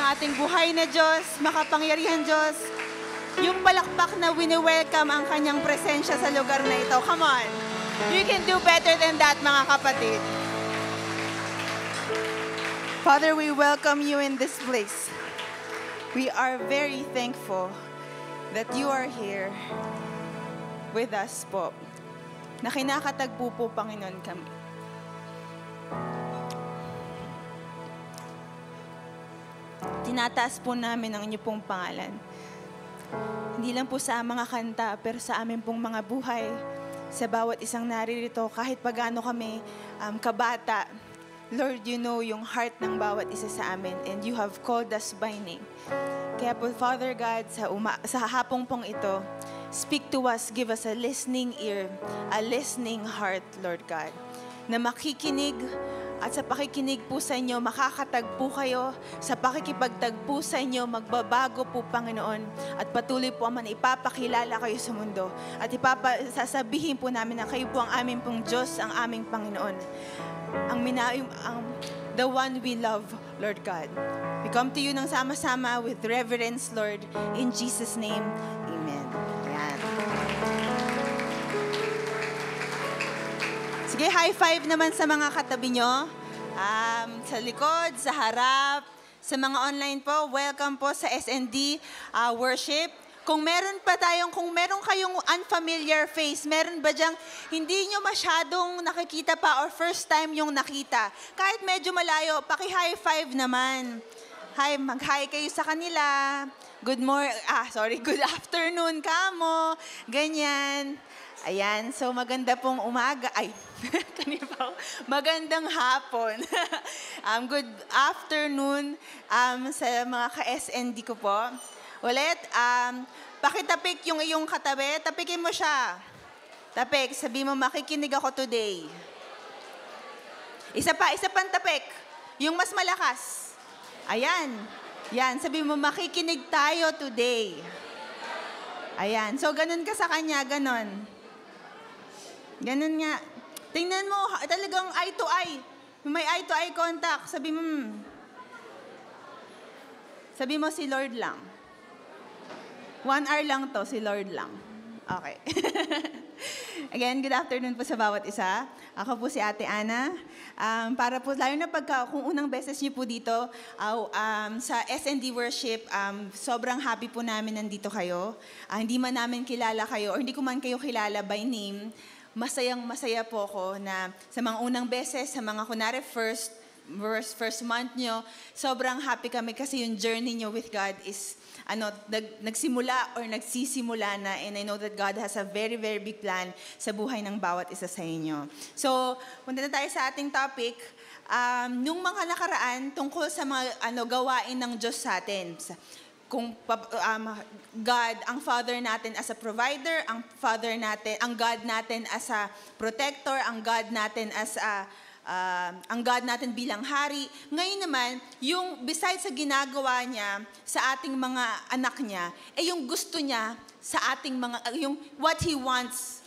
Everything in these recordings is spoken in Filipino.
ating buhay na Diyos, makapangyarihan Diyos. Yung palakpak na wini-welcome ang kanyang presensya sa lugar na ito. Come on. You can do better than that, mga kapatid. Father, we welcome you in this place. We are very thankful that you are here with us po. Na kinakatagpo po, Panginoon, kami. Tinataas po namin ang inyong pong pangalan. Hindi lang po sa mga kanta, pero sa amin pong mga buhay, sa bawat isang naririto, kahit pagano kami kabata, Lord, you know yung heart ng bawat isa sa amin, and you have called us by name. Kaya po, Father God, sa hapong pong ito, speak to us, give us a listening ear, a listening heart, Lord God, na makikinig. At sa pakikinig po sa inyo, makakatagpo kayo. Sa pakikipagtagpo sa inyo, magbabago po, Panginoon. At patuloy po naman ipapakilala kayo sa mundo. At sasabihin po namin na kayo po ang aming pong Diyos, ang aming Panginoon. The one we love, Lord God. We come to you nang sama-sama with reverence, Lord. In Jesus' name, Amen. Ayan. Sige, high five naman sa mga katabi nyo. Sa likod, sa harap, sa mga online po, welcome po sa SND worship. Kung meron kayong unfamiliar face, meron ba dyang hindi nyo masyadong nakikita pa or first time yung nakita? Kahit medyo malayo, paki-high five naman. Hi, mag-hi kayo sa kanila. Good afternoon kamo. Ganyan. Ayan, so maganda pong umaga. Ay, magandang hapon. Good afternoon sa mga ka-SND ko po. Ulit, pakitapik yung iyong katabi. Tapikin mo siya. Tapik, sabi mo, makikinig ako today. Isa pang tapik. Yung mas malakas. Ayan. Yan, sabi mo, makikinig tayo today. Ayan, so ganun ka sa kanya, ganun. Ganun nga. Tingnan mo, talagang eye to eye. May eye to eye contact. Sabi mo si Lord lang. 1 hour lang to, si Lord lang. Okay. Again, good afternoon po sa bawat isa. Ako po si Ate Ana. Para po, lalo na kung unang beses niyo po dito, sa SND Worship, sobrang happy po namin nandito kayo. Hindi man namin kilala kayo, or hindi ko man kayo kilala by name, masayang-masaya po ako na sa mga unang beses, sa mga kunwari first month nyo, sobrang happy kami kasi yung journey nyo with God is nagsimula or nagsisimula na, and I know that God has a very, very big plan sa buhay ng bawat isa sa inyo. So, punta na tayo sa ating topic. Nung mga nakaraan, tungkol sa mga gawain ng Diyos sa atin. Kung God, ang Father natin as a provider, ang God natin as a protector, ang God natin as ang God natin bilang hari. Ngayon naman, yung besides sa ginagawa niya sa ating mga anak niya, yung gusto niya sa ating yung what He wants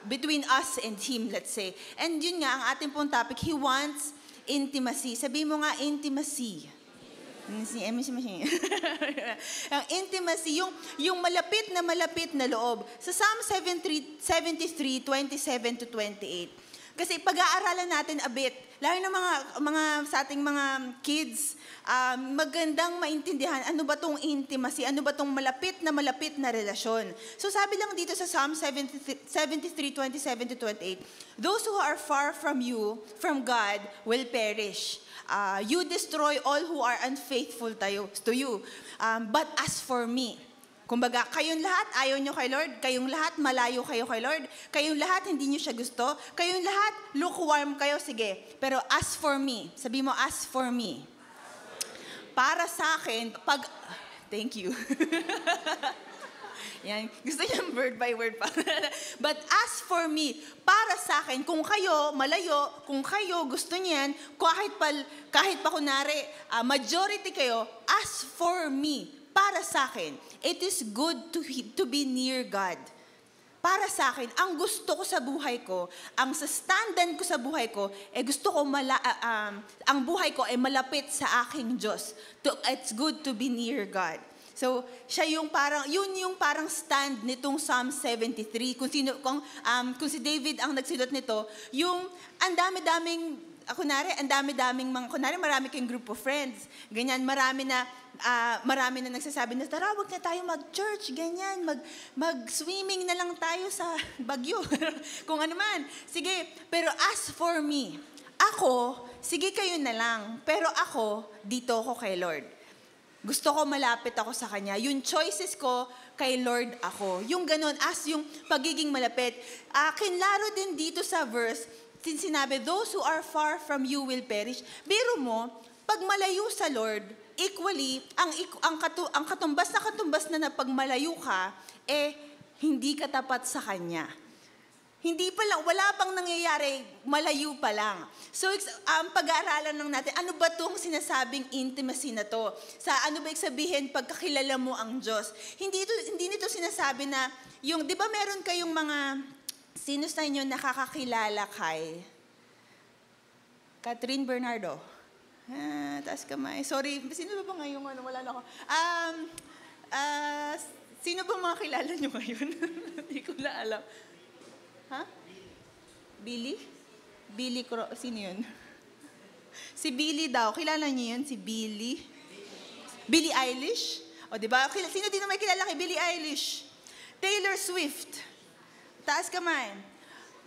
between us and Him, let's say. And yun nga, ang ating pong topic, He wants intimacy. Sabi mo nga, intimacy. Ang intimacy, yung malapit na loob. Sa Psalm 73, 27 to 28. Kasi pag-aaralan natin a bit, lalo na mga sa ating mga kids, magandang maintindihan, ano ba tong intimacy, ano ba tong malapit na relasyon. So sabi lang dito sa Psalm 73, 27 to 28, those who are far from you, from God, will perish. You destroy all who are unfaithful to you. But as for me, kumbaga, kayong lahat ayaw nyo kay Lord, kayong lahat malayo kayo kay Lord, kayong lahat hindi nyo siya gusto, kayong lahat lukewarm kayo, sige. Pero as for me, sabi mo, as for me, para sa akin, thank you. Yan, gusto niya word by word pa. But as for me, para sa akin, kung kayo malayo, kung kayo gusto niyan, kahit pa kunwari, majority kayo, as for me, para sa akin, it is good to be near God. para sa akin, ang gusto ko sa buhay ko, ang sa standard ko sa buhay ko, gusto ko ang buhay ko ay malapit sa aking Diyos. It's good to be near God. So, yun yung parang stand nitong Psalm 73. Kung si David ang nagsulat nito, yung ang dami-daming, kunwari marami kayong group of friends. Ganyan, marami na nagsasabi na, tara, wag na tayo mag-church, ganyan, mag-swimming na lang tayo sa Bagyo. Kung ano man. Sige, pero as for me, sige kayo na lang, pero ako, dito ako kay Lord. Gusto ko malapit ako sa Kanya. Yung choices ko, kay Lord ako. Yung ganun, as yung pagiging malapit. Kinlaro din dito sa verse, sinabi, those who are far from you will perish. Biro mo, pag malayo sa Lord, equally, ang katumbas na pag malayo ka, hindi ka tapat sa Kanya. Wala pang nangyayari, malayo pa lang. So, pag-aaralan lang natin, ano ba itong sinasabing intimacy na to? Ano ba sabihin pagkakilala mo ang Diyos? Hindi nito sinasabi na, di ba meron kayong mga, sino sa inyo nakakakilala kay Catherine Bernardo? Taas kamay. Sorry, sino ba ngayon? Wala na ako. Sino ba mga kilala nyo ngayon? Hindi ko na alam. Billy? Sino yun? Si Billy daw. Kilala niyo yun? Si Billy? Billie Eilish? O, diba? Sino din may kilala kay Billie Eilish? Taylor Swift. Taas kamay.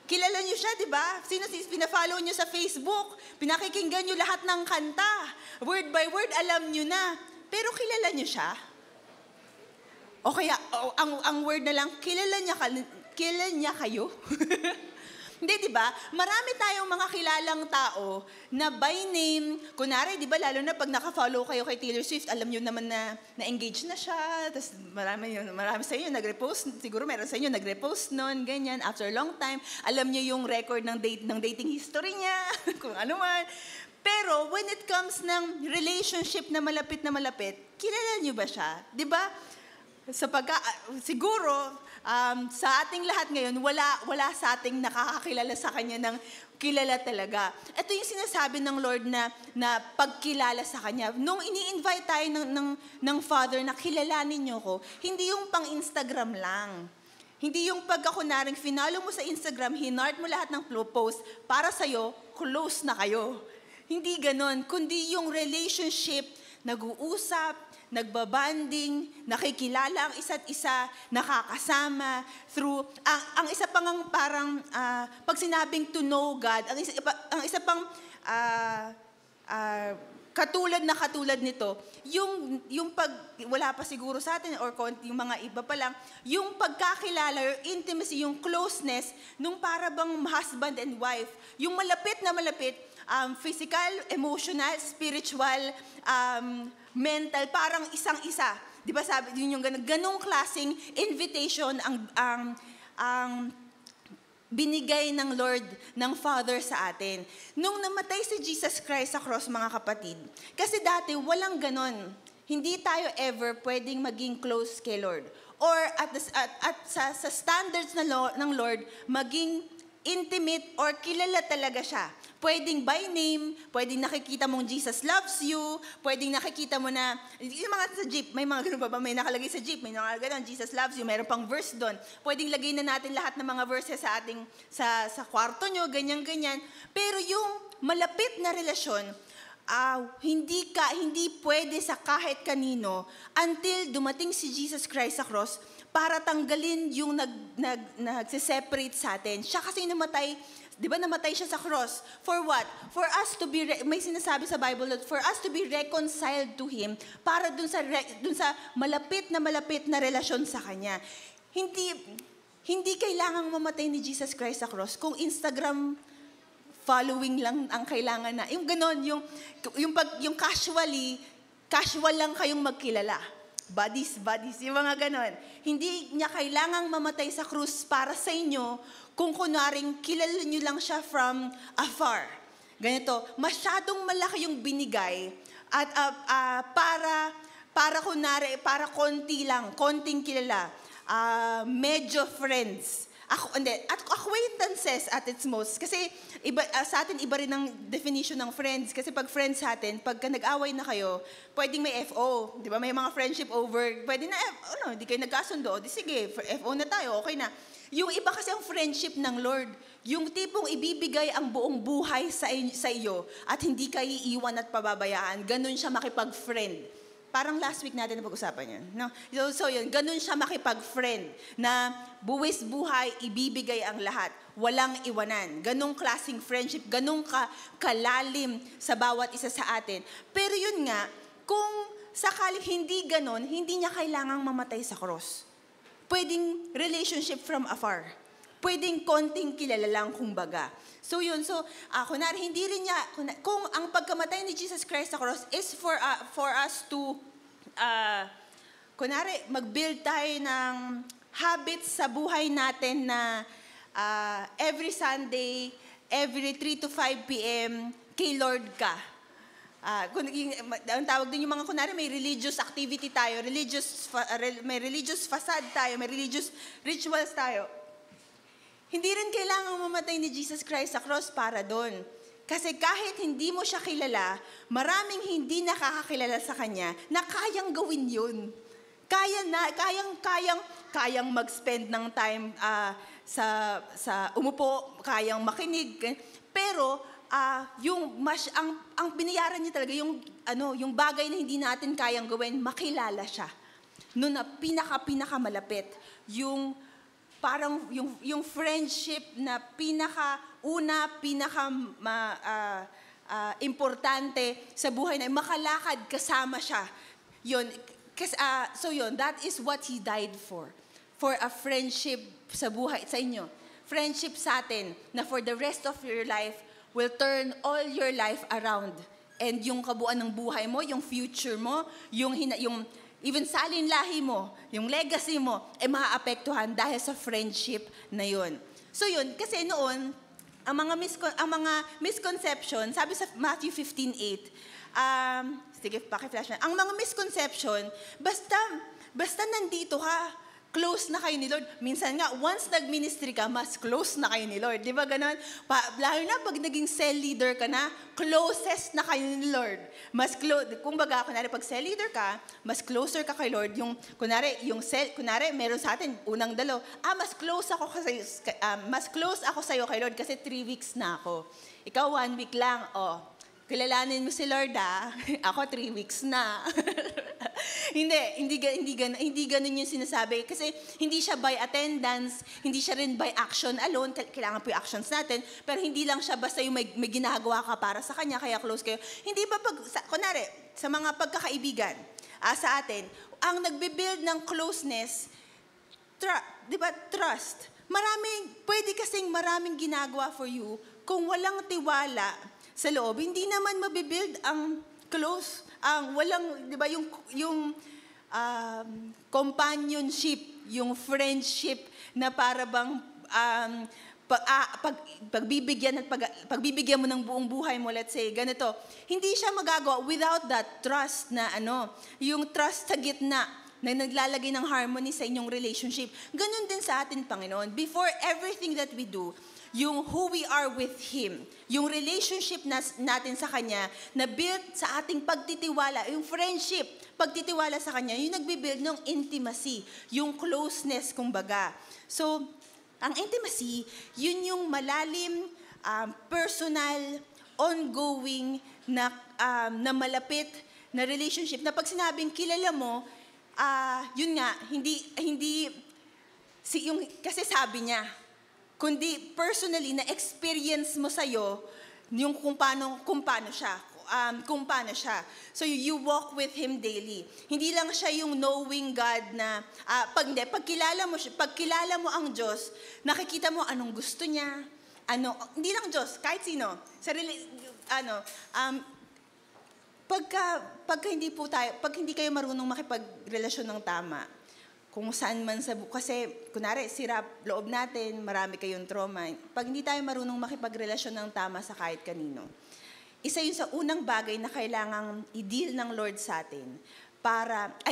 Kilala niyo siya, diba? Sino pinafollow niyo sa Facebook? Pinakikinggan niyo lahat ng kanta. Word by word, alam niyo na. Pero kilala niyo siya? O kaya, ang word na lang, kilala niya kayo? Hindi, di ba? Marami tayong mga kilalang tao na by name, kunwari, di ba, lalo na pag naka-follow kayo kay Taylor Swift, alam nyo naman na na-engage na siya, tapos marami sa inyo nag-repost, siguro meron sa inyo nag-repost noon, ganyan, after a long time, alam nyo yung record ng dating history niya, kung ano man. Pero when it comes ng relationship na malapit, kilala nyo ba siya? Di ba? Siguro, sa ating lahat ngayon, wala sa ating nakakakilala sa Kanya ng kilala talaga. Ito yung sinasabi ng Lord na pagkilala sa Kanya. Nung ini-invite tayo ng Father na kilalanin niyo ko, hindi yung pang-Instagram lang. Hindi yung pagkakunaring finalo mo sa Instagram, hinart mo lahat ng post, para sa'yo, close na kayo. Hindi ganon, kundi yung relationship, nag-uusap, nagbabanding, nakikilala ang isa't isa, nakakasama through ang isa pang parang pag sinabing to know God, ang isa pang katulad nito, yung pag wala pa siguro sa atin or konti yung mga iba pa lang, yung pagkakilala, yung intimacy, yung closeness nung para bang husband and wife, yung malapit, physical, emotional, spiritual, mental, parang isang-isa. Di ba sabi, yun yung ganong klaseng invitation ang binigay ng Lord, ng Father sa atin. Nung namatay si Jesus Christ sa cross, mga kapatid, kasi dati walang ganon. Hindi tayo ever pwedeng maging close kay Lord. Or sa standards ng Lord, maging intimate or kilala talaga siya. Pwedeng by name, pwedeng nakikita mong Jesus loves you, pwedeng nakikita mo na, yung mga sa jeep, may mga ganun ba, may nakalagay sa jeep, may mga ganun, Jesus loves you, mayroon pang verse doon. Pwedeng lagay na natin lahat ng mga verses sa kwarto nyo, ganyan-ganyan. Pero yung malapit na relasyon, hindi pwede sa kahit kanino until dumating si Jesus Christ sa cross para tanggalin yung nagse-separate sa atin. Siya kasi namatay. Di ba namatay siya sa cross? For what? For us to be, may sinasabi sa Bible, for us to be reconciled to Him, para dun sa malapit na relasyon sa Kanya. Hindi kailangang mamatay ni Jesus Christ sa cross kung Instagram following lang ang kailangan na. Yung ganon, yung casual lang kayong magkilala. Buddies, yung mga ganon. Hindi niya kailangang mamatay sa krus para sa inyo kung kunaring kilala nyo lang siya from afar. Ganito, masyadong malaki yung binigay at para konting kilala, medyo friends. acquaintances at its most. Kasi iba, sa atin, iba rin ang definition ng friends. Kasi pag friends sa atin, pagka nag-away na kayo, pwedeng may FO. Di ba? May mga friendship over. Pwede na, hindi kayo nagkasundo. Di sige, FO na tayo, okay na. Yung iba kasi ang friendship ng Lord. Yung tipong ibibigay ang buong buhay sa iyo at hindi ka iiwan at pababayaan. Ganun siya makipag-friend. Parang last week natin napag-usapan yan. No? So yun, ganun siya makipag-friend na buwis buhay, ibibigay ang lahat. Walang iwanan. Ganung klaseng friendship, ganung kalalim sa bawat isa sa atin. Pero yun nga, kung sakali hindi ganun, hindi niya kailangang mamatay sa cross. Pwedeng relationship from afar. Pwedeng konting kilala lang kumbaga. So yun, kunwari, hindi rin niya, kung ang pagkamatay ni Jesus Christ sa cross is for us to, kunwari, mag-build tayo ng habits sa buhay natin na every Sunday, every 3 to 5 p.m., kay Lord ka. Ang tawag din yung mga, kunwari, may religious activity tayo, may religious facade tayo, may religious rituals tayo. Hindi rin kailangang mamatay ni Jesus Christ sa cross para doon. Kasi kahit hindi mo siya kilala, maraming hindi nakakakilala sa Kanya na kayang gawin yun. Kayang mag-spend ng time sa umupo, kayang makinig. Pero ang binayaran niya talaga, yung bagay na hindi natin kayang gawin, makilala siya. Noon na pinaka-malapit, parang yung friendship na importante sa buhay na makalakad kasama siya. Yun, that is what He died for. For a friendship sa buhay, sa inyo. Friendship sa atin na for the rest of your life will turn all your life around. And yung kabuuan ng buhay mo, yung future mo, yung even salin lahi mo, yung legacy mo, maaapektuhan dahil sa friendship na yun. So yun, kasi noon, ang mga misconception, sabi sa Matthew 15:8, sige, paki-flash na. Ang mga misconception, basta nandito ka, close na kayo ni Lord. Minsan nga, once nag-ministry ka, mas close na kayo ni Lord. Di ba ganun? Lalo na pag naging cell leader ka na, closest na kayo ni Lord. Mas close, kunbaga, kunwari pag cell leader ka, mas closer ka kay Lord. Kunwari, meron sa atin, unang dalaw, mas close ako sa'yo kay Lord kasi 3 weeks na ako. Ikaw 1 week lang, kilalanin mo si Lord ako 3 weeks na. Hindi ganun yung sinasabi. Kasi hindi siya by attendance, hindi siya rin by action alone. Kailangan po yung actions natin. Pero hindi lang siya basta yung may ginagawa ka para sa Kanya, kaya close kayo. Hindi ba kunwari, sa mga pagkakaibigan sa atin, ang nagbe-build ng closeness, di ba, trust. Pwede kasing maraming ginagawa for you kung walang tiwala sa loob, hindi naman mabibuild ang close, walang, di ba, yung companionship, yung friendship na para bang pagbibigyan mo ng buong buhay mo, let's say, ganito, hindi siya magagawa without that trust na yung trust sa gitna na naglalagay ng harmony sa inyong relationship. Ganun din sa atin, Panginoon. Before everything that we do, yung who we are with Him, yung relationship natin sa Kanya, na built sa ating pagtitiwala, yung friendship, pagtitiwala sa Kanya, yung nagbibuild ng intimacy, yung closeness, kumbaga. So, ang intimacy, yun yung malalim, personal, ongoing, na malapit na relationship, na pag sinabing kilala mo, yun nga, kasi sabi niya, kundi personally, na-experience mo sa'yo yung kung paano siya. So you walk with Him daily. Hindi lang siya yung knowing God na, pag kilala mo ang Diyos, nakikita mo anong gusto niya, hindi lang Diyos, kahit sino. Pag hindi kayo marunong makipagrelasyon ng tama, kung saan man kasi, kunwari, sirap loob natin, marami kayong trauma. Pag hindi tayo marunong makipagrelasyon ng tama sa kahit kanino, isa yun sa unang bagay na kailangang i-deal ng Lord sa atin.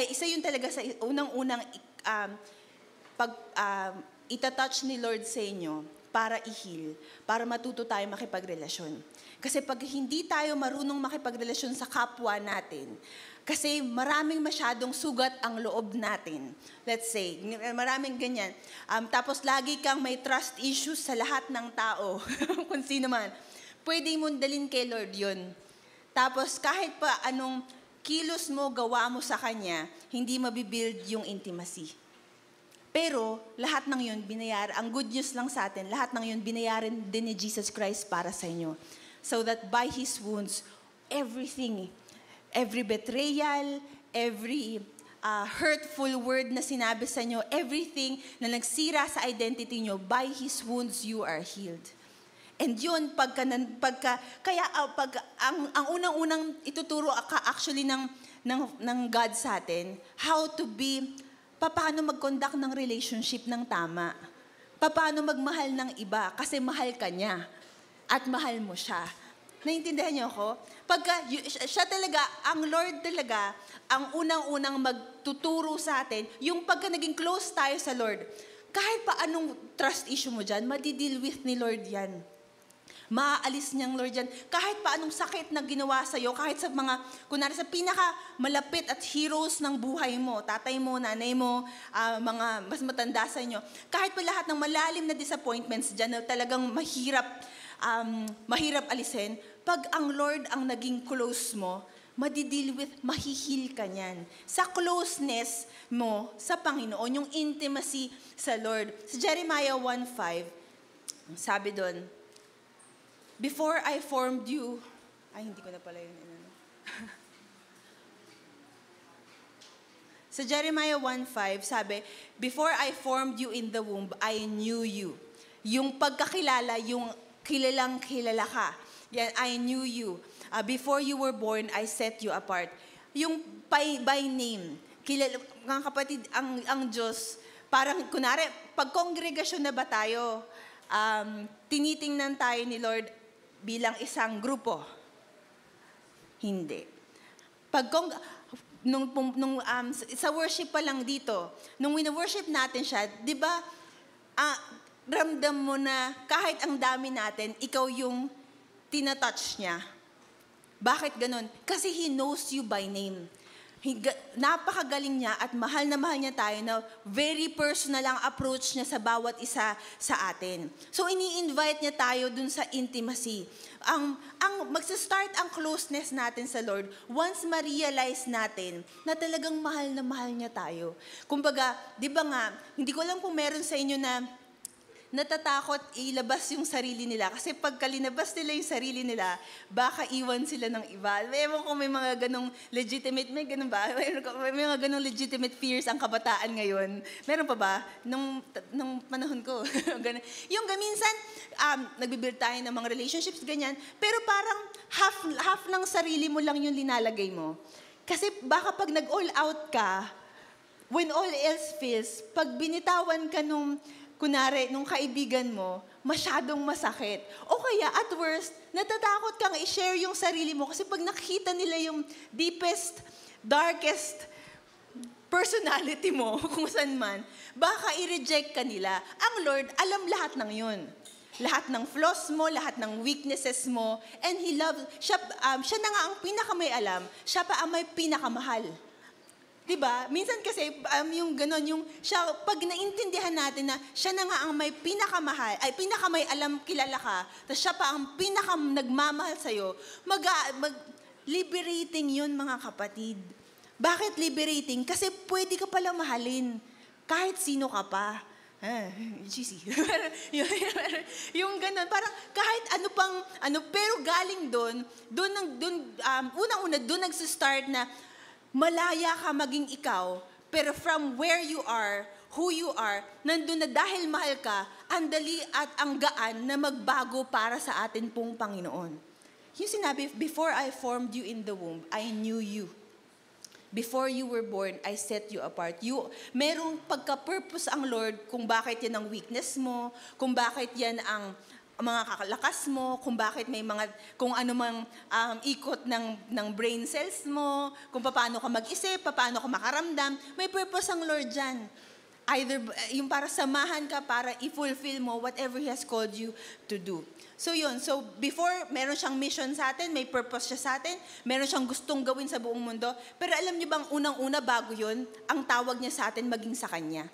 isa yun talaga sa unang-unang itatouch ni Lord sa inyo para i-heal, para matuto tayo makipagrelasyon. Kasi pag hindi tayo marunong makipagrelasyon sa kapwa natin, kasi maraming masyadong sugat ang loob natin. Let's say, maraming ganyan. Tapos lagi kang may trust issues sa lahat ng tao, kung sino man. Pwede mong dalhin kay Lord yun. Tapos kahit pa anong kilos mo, gawa mo sa Kanya, hindi mabibuild yung intimacy. Pero lahat ng yun, ang good news lang sa atin, lahat ng yun, binayaran din ni Jesus Christ para sa inyo. So that by His wounds, everything, every betrayal, every hurtful word na sinabi sa inyo, everything na nagsira sa identity nyo, by His wounds, you are healed. And yun, ang unang-unang ituturo actually ng God sa atin, how to be, paano mag-conduct ng relationship ng tama. Paano magmahal ng iba, kasi mahal ka niya. At mahal mo siya. Naintindihan niyo ako? Siya talaga, ang Lord talaga, ang unang-unang magtuturo sa atin, yung pagka naging close tayo sa Lord, kahit pa anong trust issue mo dyan, madi-deal with ni Lord yan. Maaalis niyang Lord yan. Kahit pa anong sakit na ginawa sa'yo, kahit sa mga, kunwari sa pinaka-malapit at heroes ng buhay mo, tatay mo, nanay mo, mga mas matanda sa inyo, kahit pa lahat ng malalim na disappointments dyan na talagang mahirap alisin, pag ang Lord ang naging close mo, madi-deal with, mahihil ka niyan. Sa closeness mo sa Panginoon, yung intimacy sa Lord. Sa Jeremiah 1:5, sabi doon, before I formed you, hindi ko na pala yun. Sa Jeremiah 1:5, sabi, before I formed you in the womb, I knew you. Yung pagkakilala, yung kilalang kilala ka. Yan, I knew you. Before you were born, I set you apart. Yung by name, kilala, mga kapatid, ang Diyos, parang kunwari, pag kongregasyon na ba tayo, tinitingnan tayo ni Lord bilang isang grupo? Hindi. Sa worship pa lang dito, nung wina-worship natin siya, di ba, ramdam mo na kahit ang dami natin, ikaw yung tinatouch niya. Bakit ganun? Kasi He knows you by name. Napakagaling niya at mahal na mahal niya tayo na very personal ang approach niya sa bawat isa sa atin. So ini-invite niya tayo dun sa intimacy. Magsa-start ang closeness natin sa Lord once ma-realize natin na talagang mahal na mahal niya tayo. Kumbaga, di ba nga, hindi ko alam kung meron sa inyo na natatakot ilabas yung sarili nila. Kasi pagka linabas nila yung sarili nila, baka iwan sila ng iba. Ewan ko may mga ganong legitimate, may ganon ba? May mga ganong legitimate fears ang kabataan ngayon. Meron pa ba? Nung panahon ko. Yung minsan, nagbibuild tayo ng mga relationships, ganyan. Pero parang half ng sarili mo lang yung linalagay mo. Kasi baka pag nag-all out ka, when all else fails, pag binitawan ka nung kaibigan mo, masyadong masakit. O kaya, at worst, natatakot kang i-share yung sarili mo kasi pag nakita nila yung deepest, darkest personality mo, kung saan man, baka i-reject ka nila. Ang Lord, alam lahat ng yun. Lahat ng flaws mo, lahat ng weaknesses mo, and He loves, siya na nga ang pinakamay alam, siya pa ang may pinakamahal. Diba? Minsan kasi, yung gano'n, yung siya, pag naintindihan natin na siya na nga ang may pinakamahal, pinakamay alam, kilala ka, tapos siya pa ang nagmamahal sa'yo, liberating yun, mga kapatid. Bakit liberating? Kasi pwede ka palang mahalin, kahit sino ka pa. Cheesy. Yung gano'n, parang kahit pero galing doon, unang-una, doon nagsistart na, malaya ka maging ikaw, pero from where you are, who you are, nandun na dahil mahal ka, ang dali at ang gaan na magbago para sa atin pong Panginoon. Yung sinabi, before I formed you in the womb, I knew you. Before you were born, I set you apart. Merong pagka-purpose ang Lord kung bakit yan ang weakness mo, kung bakit yan ang mga kakalakas mo, kung ano mang ikot ng brain cells mo, kung paano ka mag-isip, paano ka makaramdam, may purpose ang Lord dyan. either yung para samahan ka para i-fulfill mo whatever He has called you to do. So yun, so before, meron siyang mission sa atin, may purpose siya sa atin, meron siyang gustong gawin sa buong mundo, pero alam niyo bang unang-una bago yun, ang tawag niya sa atin maging sa Kanya.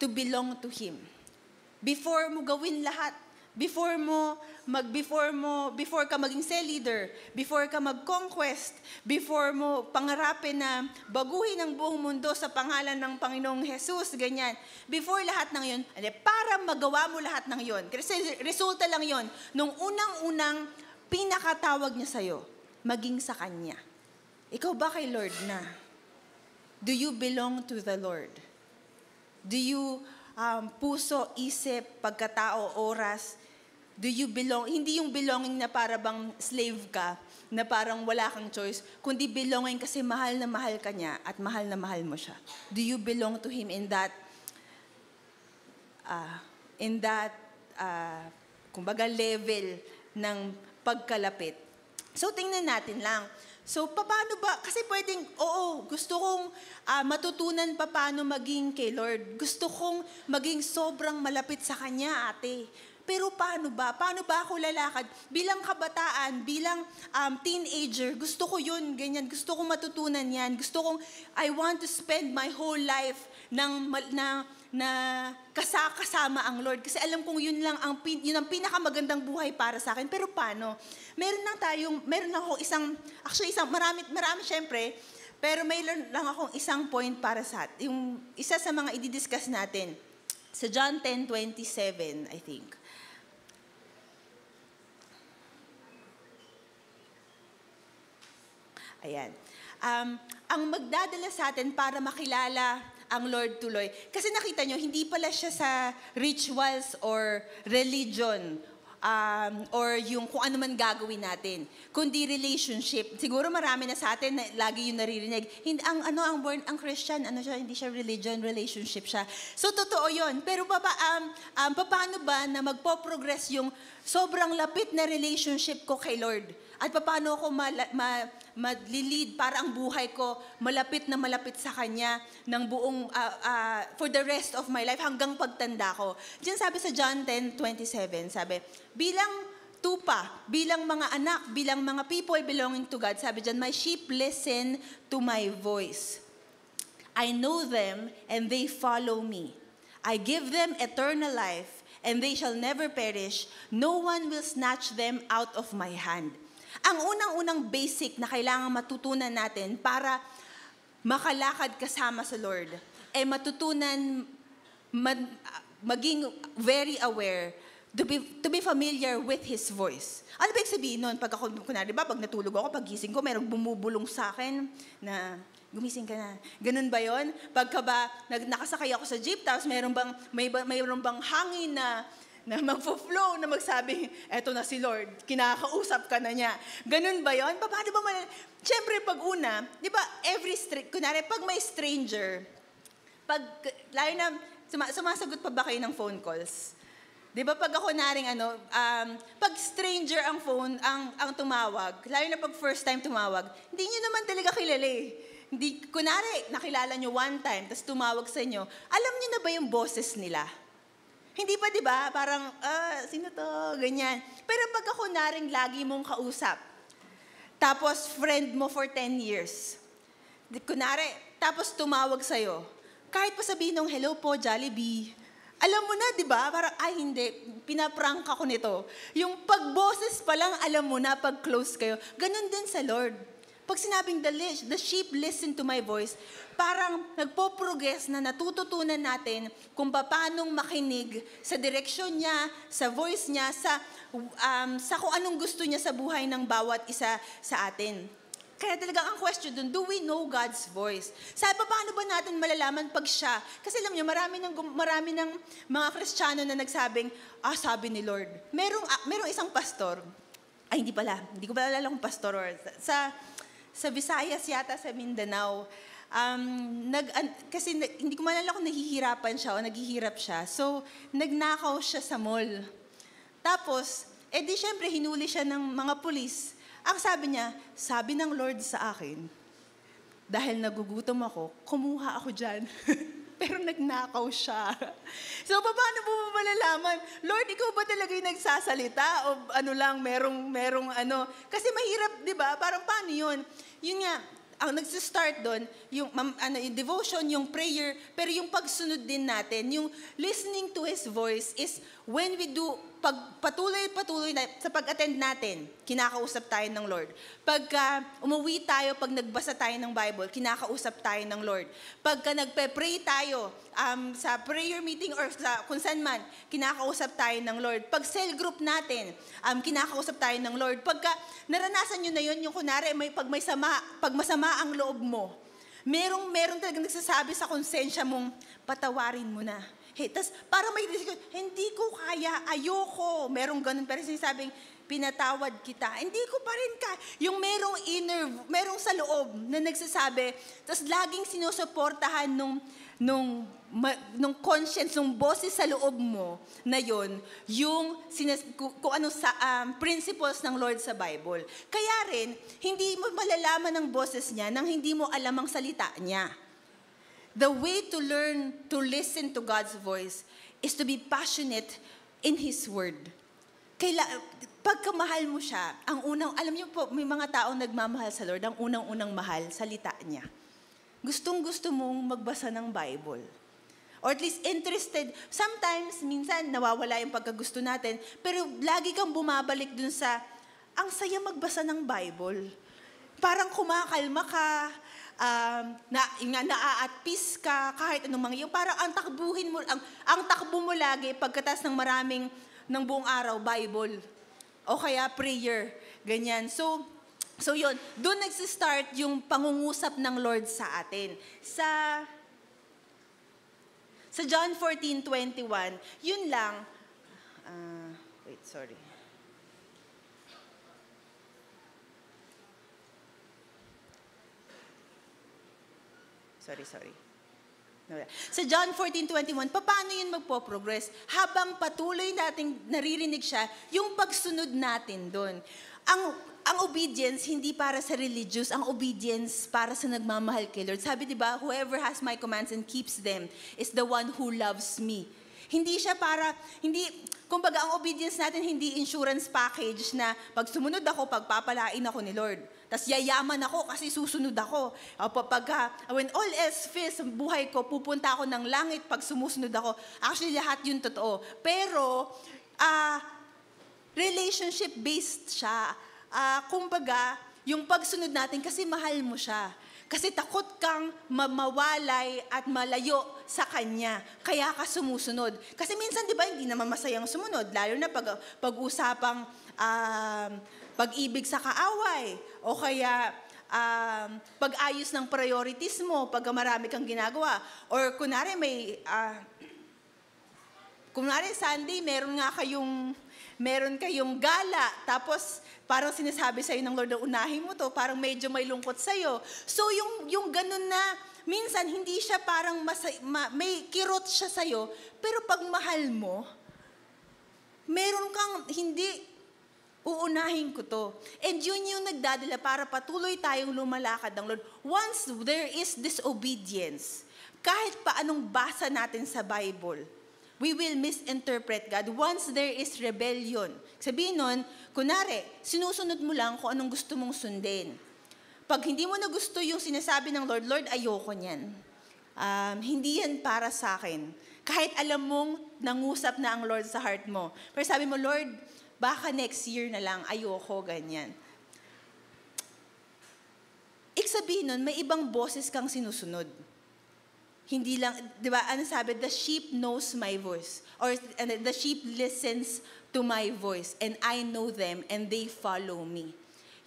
To belong to Him. Before mo gawin lahat, before ka maging cell leader, before ka mag-conquest, before mo pangarapin na baguhin ang buong mundo sa pangalan ng Panginoong Jesus, ganyan. Before lahat ng yun, para magawa mo lahat ng yun, kasi resulta lang yun, nung unang-unang pinakatawag niya sa'yo, maging sa Kanya. Ikaw ba kay Lord na? Do you belong to the Lord? Do you puso, isip, pagkatao, oras, do you belong? Hindi yung belonging na para bang slave ka, na parang wala kang choice, kundi belonging kasi mahal na mahal ka niya at mahal na mahal mo siya. Do you belong to Him in that, kumbaga level ng pagkalapit? So tingnan natin lang. So, paano ba? Kasi pwedeng, gusto kong matutunan paano maging kay Lord. Gusto kong maging sobrang malapit sa Kanya, ate. Pero paano ba? Paano ba ako lalakad? Bilang kabataan, bilang teenager, gusto ko yun, ganyan. Gusto kong matutunan yan. I want to spend my whole life na kasama ang Lord. Kasi alam kong yun ang pinakamagandang buhay para sa akin. Pero paano? Meron lang ako marami syempre, pero mayroon lang akong isang point para sa yung isa sa mga i-discuss natin. Sa John 10:27, I think. Ayan. Ang magdadala sa atin para makilala ang Lord tuloy. Kasi nakita nyo, hindi pala siya sa rituals or religion or yung kung ano man gagawin natin, kundi relationship. Siguro marami na sa atin na lagi yung naririnig. Ang Christian, hindi siya religion, relationship siya. So, totoo yun. Pero paano ba na magpo-progress yung sobrang lapit na relationship ko kay Lord? At paano ako ma-lead para ang buhay ko malapit na malapit sa Kanya ng buong, for the rest of my life hanggang pagtanda ko. Diyan sabi sa John 10:27, sabi, bilang tupa, bilang mga anak, bilang mga people belonging to God, sabi diyan, my sheep listen to my voice. I know them and they follow me. I give them eternal life and they shall never perish. No one will snatch them out of my hand. Ang unang-unang basic na kailangan matutunan natin para makalakad kasama sa Lord, matutunan maging very aware, to be familiar with His voice. Ano ba yung sabihin nun? Pag natulog ako, pag gising ko, merong bumubulong sa akin na, gumising ka na. Ganun ba yun? Pagka ba, nakasakay ako sa jeep, tapos mayroon bang hangin na magfo-flow, na magsabi, eto na si Lord, kinakausap ka na niya. Ganun ba yun? Paano ba Siyempre, pag una, di ba, kunwari, pag may stranger, lalo na, sumasagot pa ba kayo ng phone calls? Di ba, pag ako pag stranger ang phone, ang tumawag, lalo na pag first time tumawag, hindi nyo naman talaga kilala eh. Kunwari, nakilala nyo one time, tapos tumawag sa inyo, alam nyo na ba yung boses nila? Hindi pa, di ba? Parang, sino to? Ganyan. Pero pag ako naring lagi mong kausap, tapos friend mo for 10 years, kunwari, tapos tumawag sa'yo, kahit pa sabihin ng, hello po, Jollibee, alam mo na, di ba? Parang, hindi, pinaprank ako nito. Yung pagboses pa lang, alam mo na, pag close kayo. Ganun din sa Lord. Pag sinabing the sheep listen to my voice, parang nagpo-progress na natututunan natin kung paanong makinig sa direksyon niya, sa voice niya, sa kung anong gusto niya sa buhay ng bawat isa sa atin. Kaya talaga ang question dun, do we know God's voice? Paano ba natin malalaman pag siya? Kasi alam niyo, marami ng mga Kristiyano na nagsabing, sabi ni Lord. Merong isang pastor, hindi ko pala alala kung pastor or sa Visayas yata, sa Mindanao, kasi hindi ko malala kung nahihirapan siya o naghihirap siya. So, nagnakaw siya sa mall. Tapos, syempre, hinuli siya ng mga pulis. Ang sabi niya, sabi ng Lord sa akin, dahil nagugutom ako, kumuha ako dyan. pero nagnakaw siya. So, paano mo malalaman? Lord, ikaw ba talaga yung nagsasalita? O ano lang, merong ano? Kasi mahirap, di ba? Parang paano yun? Yun nga, ang nagsistart doon, yung devotion, yung prayer, pero yung pagsunod din natin, yung listening to His voice is when we do, pag patuloy na, sa pag-attend natin, kinakausap tayo ng Lord. Pagka umuwi tayo, pag nagbasa tayo ng Bible, kinakausap tayo ng Lord. Pagka nagpe-pray tayo sa prayer meeting or sa kung saan man, kinakausap tayo ng Lord. Pag cell group natin, kinakausap tayo ng Lord. Pagka naranasan nyo na yun, yung kunwari, pag masama ang loob mo, meron talagang nagsasabi sa konsensya mong, patawarin mo na. Hey, tas parang may decision, hindi ko kaya, ayoko. Merong ganun, pero sinasabing, pinatawad kita. Hindi ko pa rin kaya. Yung merong sa loob na nagsasabi, tas laging sinusuportahan nung conscience, nung boses sa loob mo na yun, kung anong principles ng Lord sa Bible. Kaya rin, hindi mo malalaman ang boses niya nang hindi mo alam ang salita niya. The way to learn to listen to God's voice is to be passionate in His Word. Pagka mahal mo siya, alam niyo po, may mga taong nagmamahal sa Lord, ang unang-unang mahal, salita niya. Gustong-gusto mong magbasa ng Bible. Or at least interested. Sometimes, minsan, nawawala yung pagkagusto natin, pero lagi kang bumabalik dun sa, ang saya magbasa ng Bible. Parang kumakalma ka, naa-at-peace ka, kahit anong mangyayari. Parang ang takbo mo lagi, pagkatas ng buong araw, Bible. O kaya prayer. Ganyan. So yun, doon nagsistart yung pangungusap ng Lord sa atin. Sa John 14:21, yun lang, sorry. Sa John 14:21, paano yun magpo-progress? Habang patuloy nating naririnig siya, yung pagsunod natin doon. Ang obedience, hindi para sa religious, ang obedience para sa nagmamahal kay Lord. Sabi, di ba, whoever has my commands and keeps them is the one who loves me. Kumbaga, ang obedience natin, hindi insurance package na pag sumunod ako, pagpapalain ako ni Lord. Tapos yayaman ako kasi susunod ako. When all else fails sa buhay ko, pupunta ako ng langit pag sumusunod ako. Actually, lahat yun totoo. Pero, relationship-based siya. Kumbaga, yung pagsunod natin kasi mahal mo siya. Kasi takot kang mawalay at malayo sa Kanya. Kaya ka sumusunod. Kasi minsan, di ba, hindi naman masayang sumunod. Lalo na pag-usapang pag-ibig sa kaaway. O kaya pag-ayos ng priorities mo pag marami kang ginagawa. Or kunwari Sunday, meron kayong gala, tapos parang sinasabi sa'yo ng Lord na unahin mo to, parang medyo may lungkot sa'yo. So yung ganun na, minsan hindi siya parang may kirot siya sa'yo, pero pag mahal mo, meron kang hindi, uunahin ko to. And yun yung nagdadala para patuloy tayong lumalakad ng Lord. Once there is disobedience, kahit pa anong basa natin sa Bible, we will misinterpret God once there is rebellion. Sabihin nun, kunwari, sinusunod mo lang kung anong gusto mong sundin. Pag hindi mo na gusto yung sinasabi ng Lord, Lord, ayoko niyan. Hindi yan para sa akin. Kahit alam mong nangusap na ang Lord sa heart mo. Pero sabi mo, Lord, baka next year na lang, ayoko, ganyan. Ibig sabihin nun, may ibang boses kang sinusunod. Hindi lang, di ba, ano sabi, the sheep knows my voice. Or the sheep listens to my voice. And I know them and they follow me.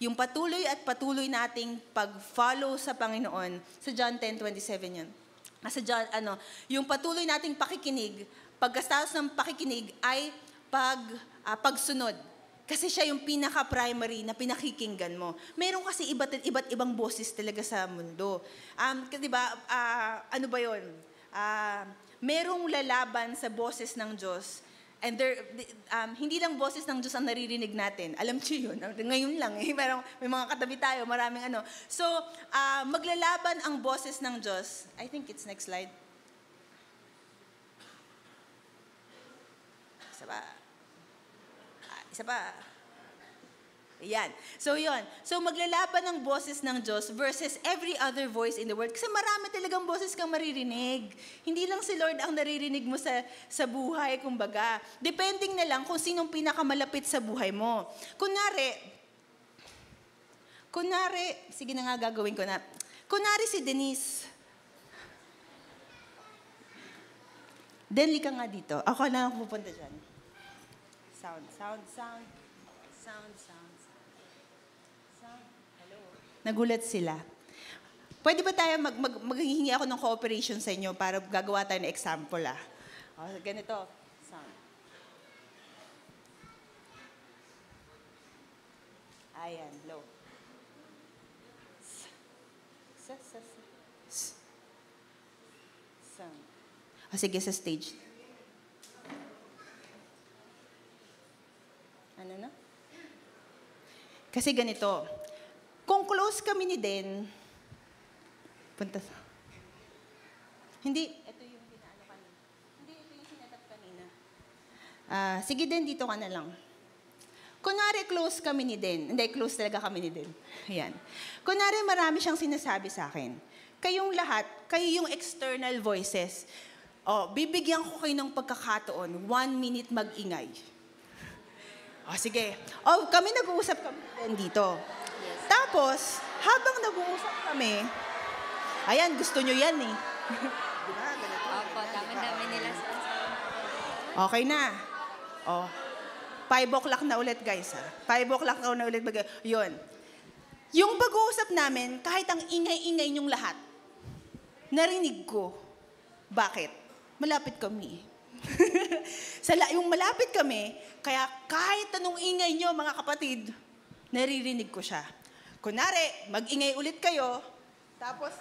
Yung patuloy nating pag-follow sa Panginoon, sa John 10:27 yun. Yung patuloy nating pakikinig, pagkatapos ng pakikinig ay pagsunod. Kasi siya yung pinaka-primary na pinakikinggan mo. Meron kasi iba't ibang boses talaga sa mundo. Di ba, ano ba yun? Merong lalaban sa boses ng Diyos. And hindi lang boses ng Diyos ang naririnig natin. Alam niyo yun. Ngayon lang. May mga katabi tayo, maraming ano. So, maglalaban ang boses ng Diyos. I think it's next slide. Isa pa. Isa pa. Ayan. So, yun. So, maglalaban ng boses ng Diyos versus every other voice in the world. Kasi marami talagang boses kang maririnig. Hindi lang si Lord ang naririnig mo sa buhay, kumbaga. Depending na lang kung sinong pinakamalapit sa buhay mo. Kunwari, sige na nga, gagawin ko na. Kunwari si Denise. Denly ka nga dito. Ako na lang pupunta dyan. Sound. Hello. Nagulat sila. Pwede ba tayo maghihingi ako ng cooperation sa inyo para gagawa tayo ng example, O, ganito. Sound. Ayan, low. Sound. O, sige, sa stage. Ano na? Kasi ganito, kung close kami ni Den, hindi, ito yung pinaano kanina. Hindi, ito yung sinetap kanina. Sige Den, dito ka na lang. Kunwari close kami ni Den. Hindi, close talaga kami ni Den. Ayan. Kunwari marami siyang sinasabi sa akin. Kayong lahat, kayo yung external voices. Bibigyan ko kayo ng pagkakataon, 1 minute mag-ingay. Sige. Kami nag-uusap kami dito. Yes. Tapos, habang nag-uusap kami, ayan, gusto nyo yan eh. Diba? Ganito. Opo, dami nila sa Okay na. 5 o'clock na ulit, guys. 5 o'clock na ulit. Yun. Yung pag-uusap namin, kahit ang ingay-ingay nyong lahat, narinig ko. Bakit? Malapit kami. Yung malapit kami, kaya kahit anong ingay nyo, mga kapatid, naririnig ko siya. Kunwari, mag-ingay ulit kayo, tapos,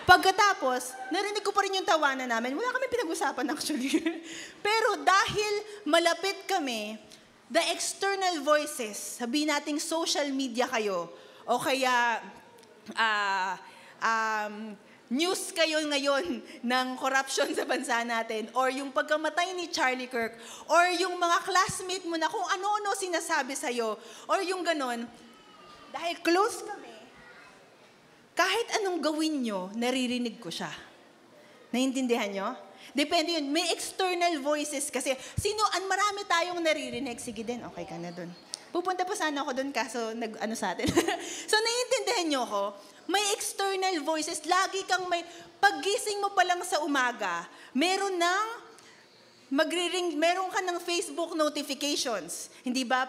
pagkatapos, narinig ko pa rin yung tawanan namin. Wala kami pinag-usapan actually. Pero dahil malapit kami, the external voices, sabihin nating social media kayo, o kaya news kayo ngayon ng corruption sa bansa natin, or yung pagkamatay ni Charlie Kirk, or yung mga classmate mo na kung ano-ano sinasabi sa'yo, or yung ganon, dahil close kami, kahit anong gawin nyo, naririnig ko siya. Naiintindihan nyo? Depende yun. May external voices kasi. Marami tayong naririnig. Sige din, okay ka na dun. Pupunta pa sana ako dun kaso nag-ano sa atin. So, naiintindihan nyo ko, may external voices. Lagi kang paggising mo pa lang sa umaga, meron ka ng Facebook notifications. Hindi ba?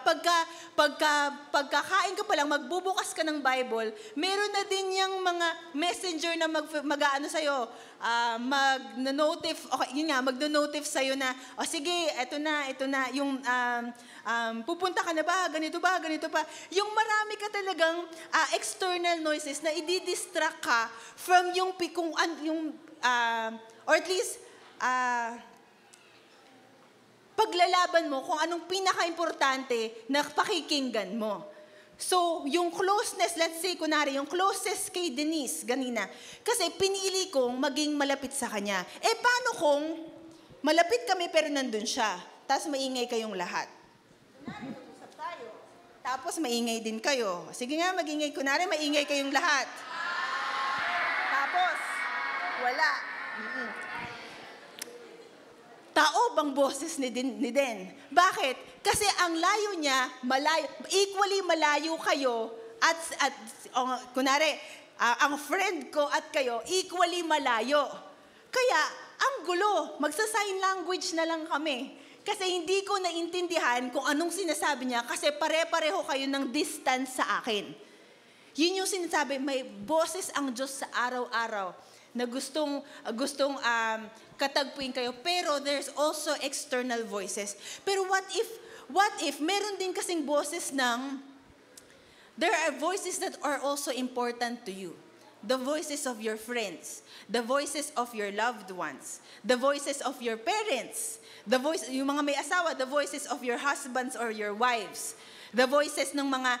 Pagkakain ka pa lang, magbubukas ka ng Bible, meron na din yung mga messenger na mag-ano sa'yo, mag-notif sa'yo na, sige, eto na, yung, pupunta ka na ba, ganito pa. Yung marami ka talagang external noises na i-distract ka from yung, or at least, paglalaban mo kung anong pinaka-importante na pakikinggan mo. So, yung closeness, let's say, kunwari, yung closest kay Denise, ganina, kasi pinili kong maging malapit sa kanya. Paano kung malapit kami pero nandun siya, tapos maingay kayong lahat? Kunwari, mag-usap tayo, tapos maingay din kayo. Sige nga, magingay, kunwari, maingay kayong lahat. Tapos, wala. Taob ang boses ni Den. Bakit? Kasi ang layo niya, equally malayo kayo at kunwari, ang friend ko at kayo, equally malayo. Kaya, ang gulo, magsa-sign language na lang kami. Kasi hindi ko naintindihan kung anong sinasabi niya kasi pare-pareho kayo ng distance sa akin. Yun yung sinasabi, may boses ang Diyos sa araw-araw na gustong katagpuin kayo. Pero there's also external voices. Pero what if meron din kasing boses there are voices that are also important to you. The voices of your friends, the voices of your loved ones, the voices of your parents, yung mga may asawa, the voices of your husbands or your wives, the voices ng mga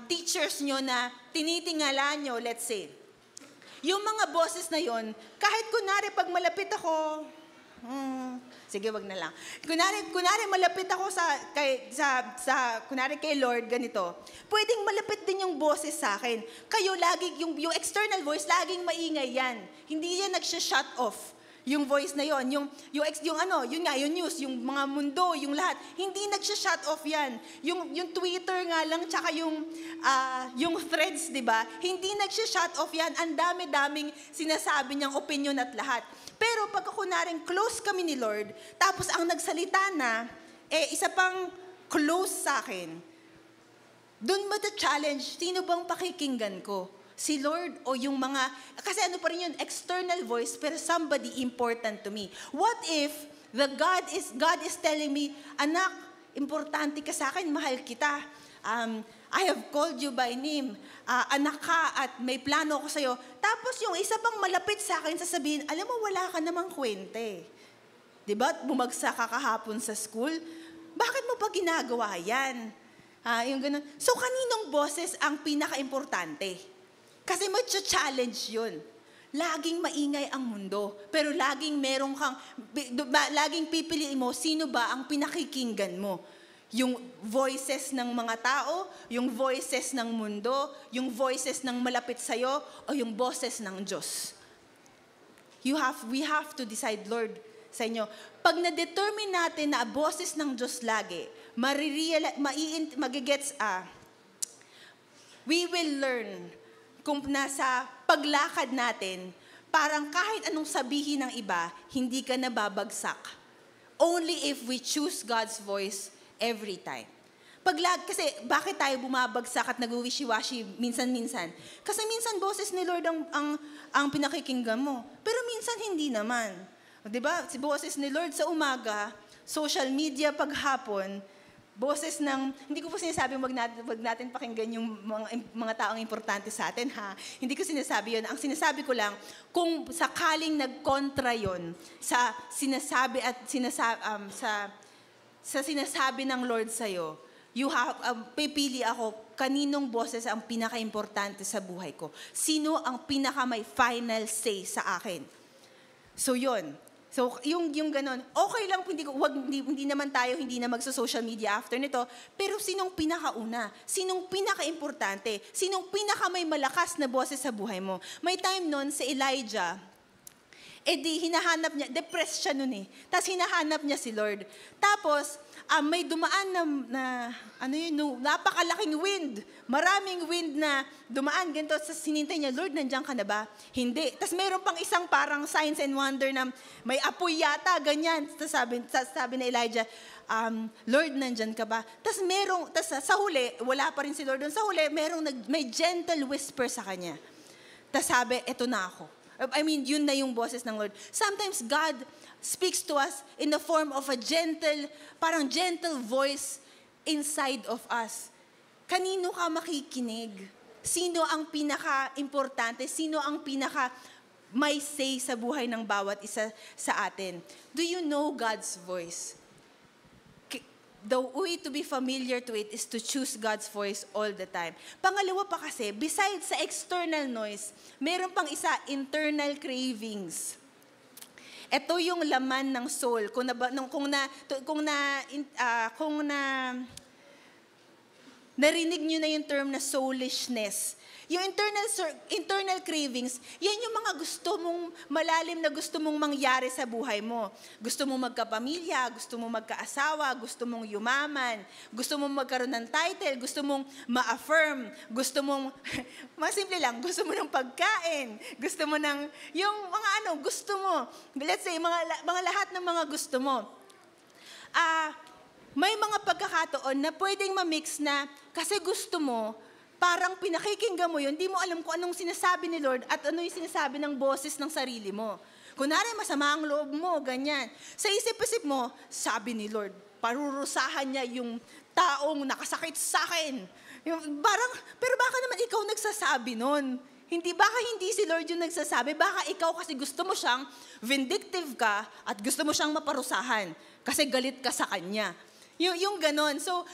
teachers nyo na tinitingala nyo, let's say. Yung mga boses na yon, kahit kunwari pag malapit ako, sige, wag na lang. Kunwari malapit ako kunwari kay Lord, ganito. Pwedeng malapit din yung boses sa akin. Kayo lagi, yung external voice, laging maingay yan. Hindi yan nagsha-shut off. Yung voice na yon, yung news, yung mga mundo, yung lahat, hindi nagsha-shut off yan. Yung Twitter nga lang, tsaka yung threads, di ba? Hindi nagsha-shut off yan. Ang dami-daming sinasabi niyang opinion at lahat. Pero pagka kunaring close kami ni Lord, tapos ang nagsalita na, isa pang close sa akin, doon challenge, sino bang pakikinggan ko? Si Lord o yung mga, kasi ano pa rin yun, external voice, pero somebody important to me. What if God is telling me, anak, importante ka sa akin, mahal kita. I have called you by name. Anak ka at may plano ako sa'yo. Tapos yung isa pang malapit sa akin, sasabihin, alam mo, wala ka namang kwente. Diba? Bumagsak ka kahapon sa school. Bakit mo pa ginagawa yan? Yung ganun. So, kaninong boses ang pinaka-importante? Kasi mag-challenge yun. Laging maingay ang mundo, pero laging laging pipiliin mo, sino ba ang pinakikinggan mo? Yung voices ng mga tao, yung voices ng mundo, yung voices ng malapit sa'yo, o yung boses ng Diyos. We have to decide, Lord, sa inyo. Pag na-determine natin na boses ng Diyos lagi, we will learn kung nasa paglakad natin, parang kahit anong sabihin ng iba, hindi ka nababagsak. Only if we choose God's voice every time. Kasi bakit tayo bumabagsak at nag-wishy-washy minsan-minsan? Kasi minsan boses ni Lord ang pinakikinggan mo. Pero minsan hindi naman. Diba? Si boses ni Lord sa umaga, social media paghapon, boses ng, hindi ko po sinasabing wag natin pakinggan yung mga taong importante sa atin, ha? Hindi ko sinasabi yun. Ang sinasabi ko lang, kung sakaling nagkontra yun sa sinasabi sa sinasabi ng Lord sa'yo, pipili ako kaninong boses ang pinaka-importante sa buhay ko. Sino ang pinaka may final say sa akin? So yun. So, yung ganon, okay lang, hindi naman tayo, hindi na magsa-social media after nito, pero sinong pinakauna? Sinong pinaka-importante? Sinong pinaka may malakas na boses sa buhay mo? May time nun, si Elijah, hinahanap niya, depressed siya nun Tapos hinahanap niya si Lord. Tapos, may dumaan napakalaking wind. Maraming wind na dumaan. Ganito, sinintay niya, Lord, nandiyan ka na ba? Hindi. Tapos mayroon pang isang parang signs and wonder na may apoy yata, ganyan. Tapos sabi na Elijah, Lord, nandiyan ka ba? Tapos sa huli, wala pa rin si Lord doon. Sa huli, may gentle whisper sa kanya. Tapos sabi, eto na ako. Yun na yung boses ng Lord. Sometimes God speaks to us in the form of a gentle voice inside of us. Kanino ka makikinig? Sino ang pinaka-importante? Sino ang may say sa buhay ng bawat isa sa atin? Do you know God's voice? The way to be familiar to it is to choose God's voice all the time. Pangalawa pa kasi, besides sa external noise, meron pang isa, internal cravings. Ito yung laman ng soul. Narinig nyo na yung term na soulishness. Yung internal cravings, yan yung mga malalim na gusto mong mangyari sa buhay mo. Gusto mong magkapamilya, gusto mong magkaasawa, gusto mong yumaman, gusto mong magkaroon ng title, gusto mong ma-affirm, gusto mong, masimple lang, gusto mo ng pagkain, gusto mo ng, yung mga gusto mo. Let's say, mga lahat ng mga gusto mo. May mga pagkakataon na pwedeng ma-mix na kasi gusto mo, parang pinakikinggan mo yun, di mo alam kung anong sinasabi ni Lord at ano yung sinasabi ng boses ng sarili mo. Kunwari, masama ang loob mo, ganyan. Sa isip-isip mo, sabi ni Lord, parurusahan niya yung taong nakasakit sa akin. Pero baka naman ikaw nagsasabi nun. Baka hindi si Lord yung nagsasabi, baka ikaw kasi gusto mo siyang vindictive ka at gusto mo siyang maparusahan kasi galit ka sa Kanya. Yung ganon. So,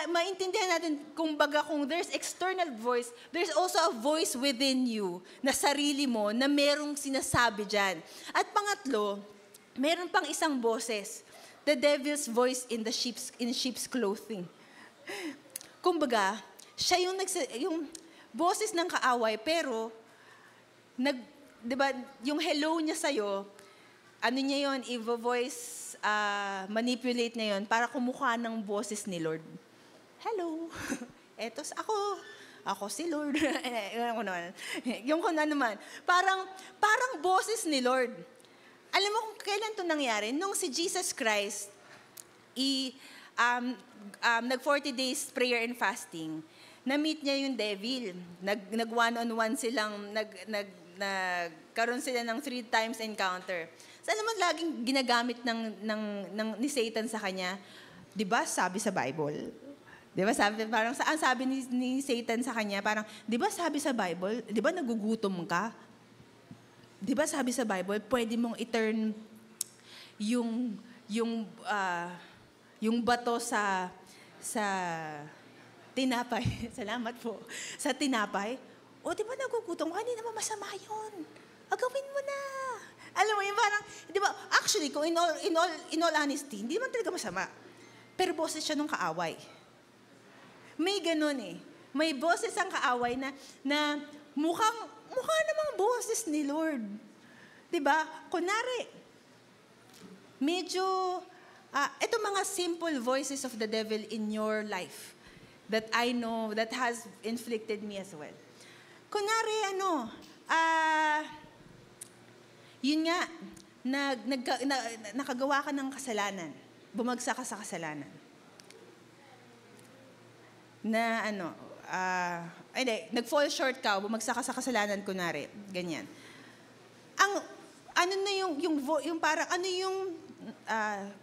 maintindihan natin, kung there's external voice, there's also a voice within you, na sarili mo, na merong sinasabi dyan. At pangatlo, meron pang isang boses, the devil's voice in sheep's clothing. Kumbaga, siya yung boses ng kaaway, pero, diba, yung hello niya sa'yo, ano niya yun, voice, manipulate na yun para kumukha ng boses ni Lord. Hello, etos ako si Lord. Yung kung ano man. Parang boses ni Lord. Alam mo kung kailan to nangyari? Nung si Jesus Christ, nag 40 days prayer and fasting, na-meet niya yung devil. Nag one-on-one silang, nagkaroon sila ng 3 times encounter. So, alam mo, laging ginagamit ni Satan sa kanya, di ba sabi sa Bible? Di ba sabi ni Satan sa kanya, parang, di ba sabi sa Bible, di ba nagugutom ka? Di ba sabi sa Bible, pwede mong i-turn yung bato sa tinapay. Salamat po. Sa tinapay. O, di ba nagugutom ka? Hindi naman masama yun. Agawin mo na. Alam mo yun, parang, di ba, actually, kung in all honesty, hindi naman talaga masama. Pero boses siya nung kaaway. May ganun eh. May boses ang kaaway na mukha namang boses ni Lord. Di ba? Kunwari, medyo, ito mga simple voices of the devil in your life that I know, that has inflicted me as well. Kunwari, yun nga, nakagawa ka ng kasalanan. Bumagsak ka sa kasalanan. Nag-fall short ka, bumagsak ka sa kasalanan, kunwari. Ganyan. Yung parang, yung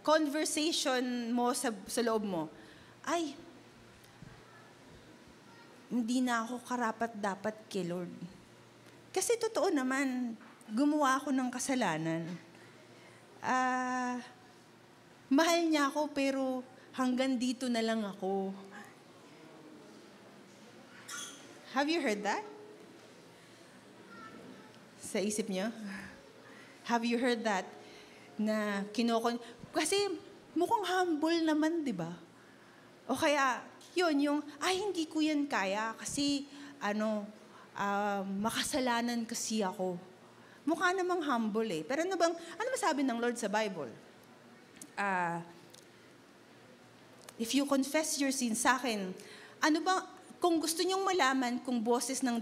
conversation mo sa loob mo? Ay, hindi na ako karapat-dapat kay Lord. Kasi totoo naman, gumawa ako ng kasalanan. Mahal niya ako, pero hanggang dito na lang ako. Have you heard that? Sa isip niyo? Have you heard that? Na kasi mukhang humble naman, di ba? O kaya, hindi ko yan kaya kasi, makasalanan kasi ako. Mukha namang humble eh. Pero ano masabi ng Lord sa Bible? If you confess your sins sa akin, kung gusto nyong malaman kung boses ng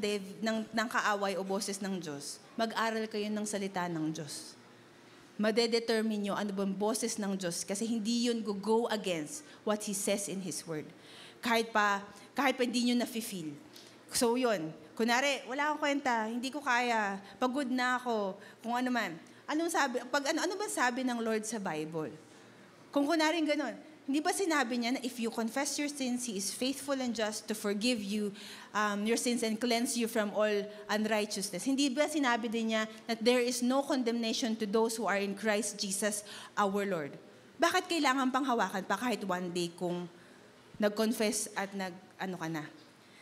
kaaway o boses ng Diyos, mag-aral kayo ng salita ng Diyos. Madedetermine nyo ano bang boses ng Diyos kasi hindi yun go against what He says in His Word. Kahit pa hindi nyo na-feel. So yun, kunwari, wala akong kwenta, hindi ko kaya, pagod na ako, kung ano man. Ano ba sabi ng Lord sa Bible? Kung kunwari ganun, hindi ba sinabi niya na if you confess your sins, He is faithful and just to forgive you your sins and cleanse you from all unrighteousness? Hindi ba sinabi din niya that there is no condemnation to those who are in Christ Jesus our Lord? Bakit kailangan pang hawakan pa kahit one day kung nag-confess at ka na?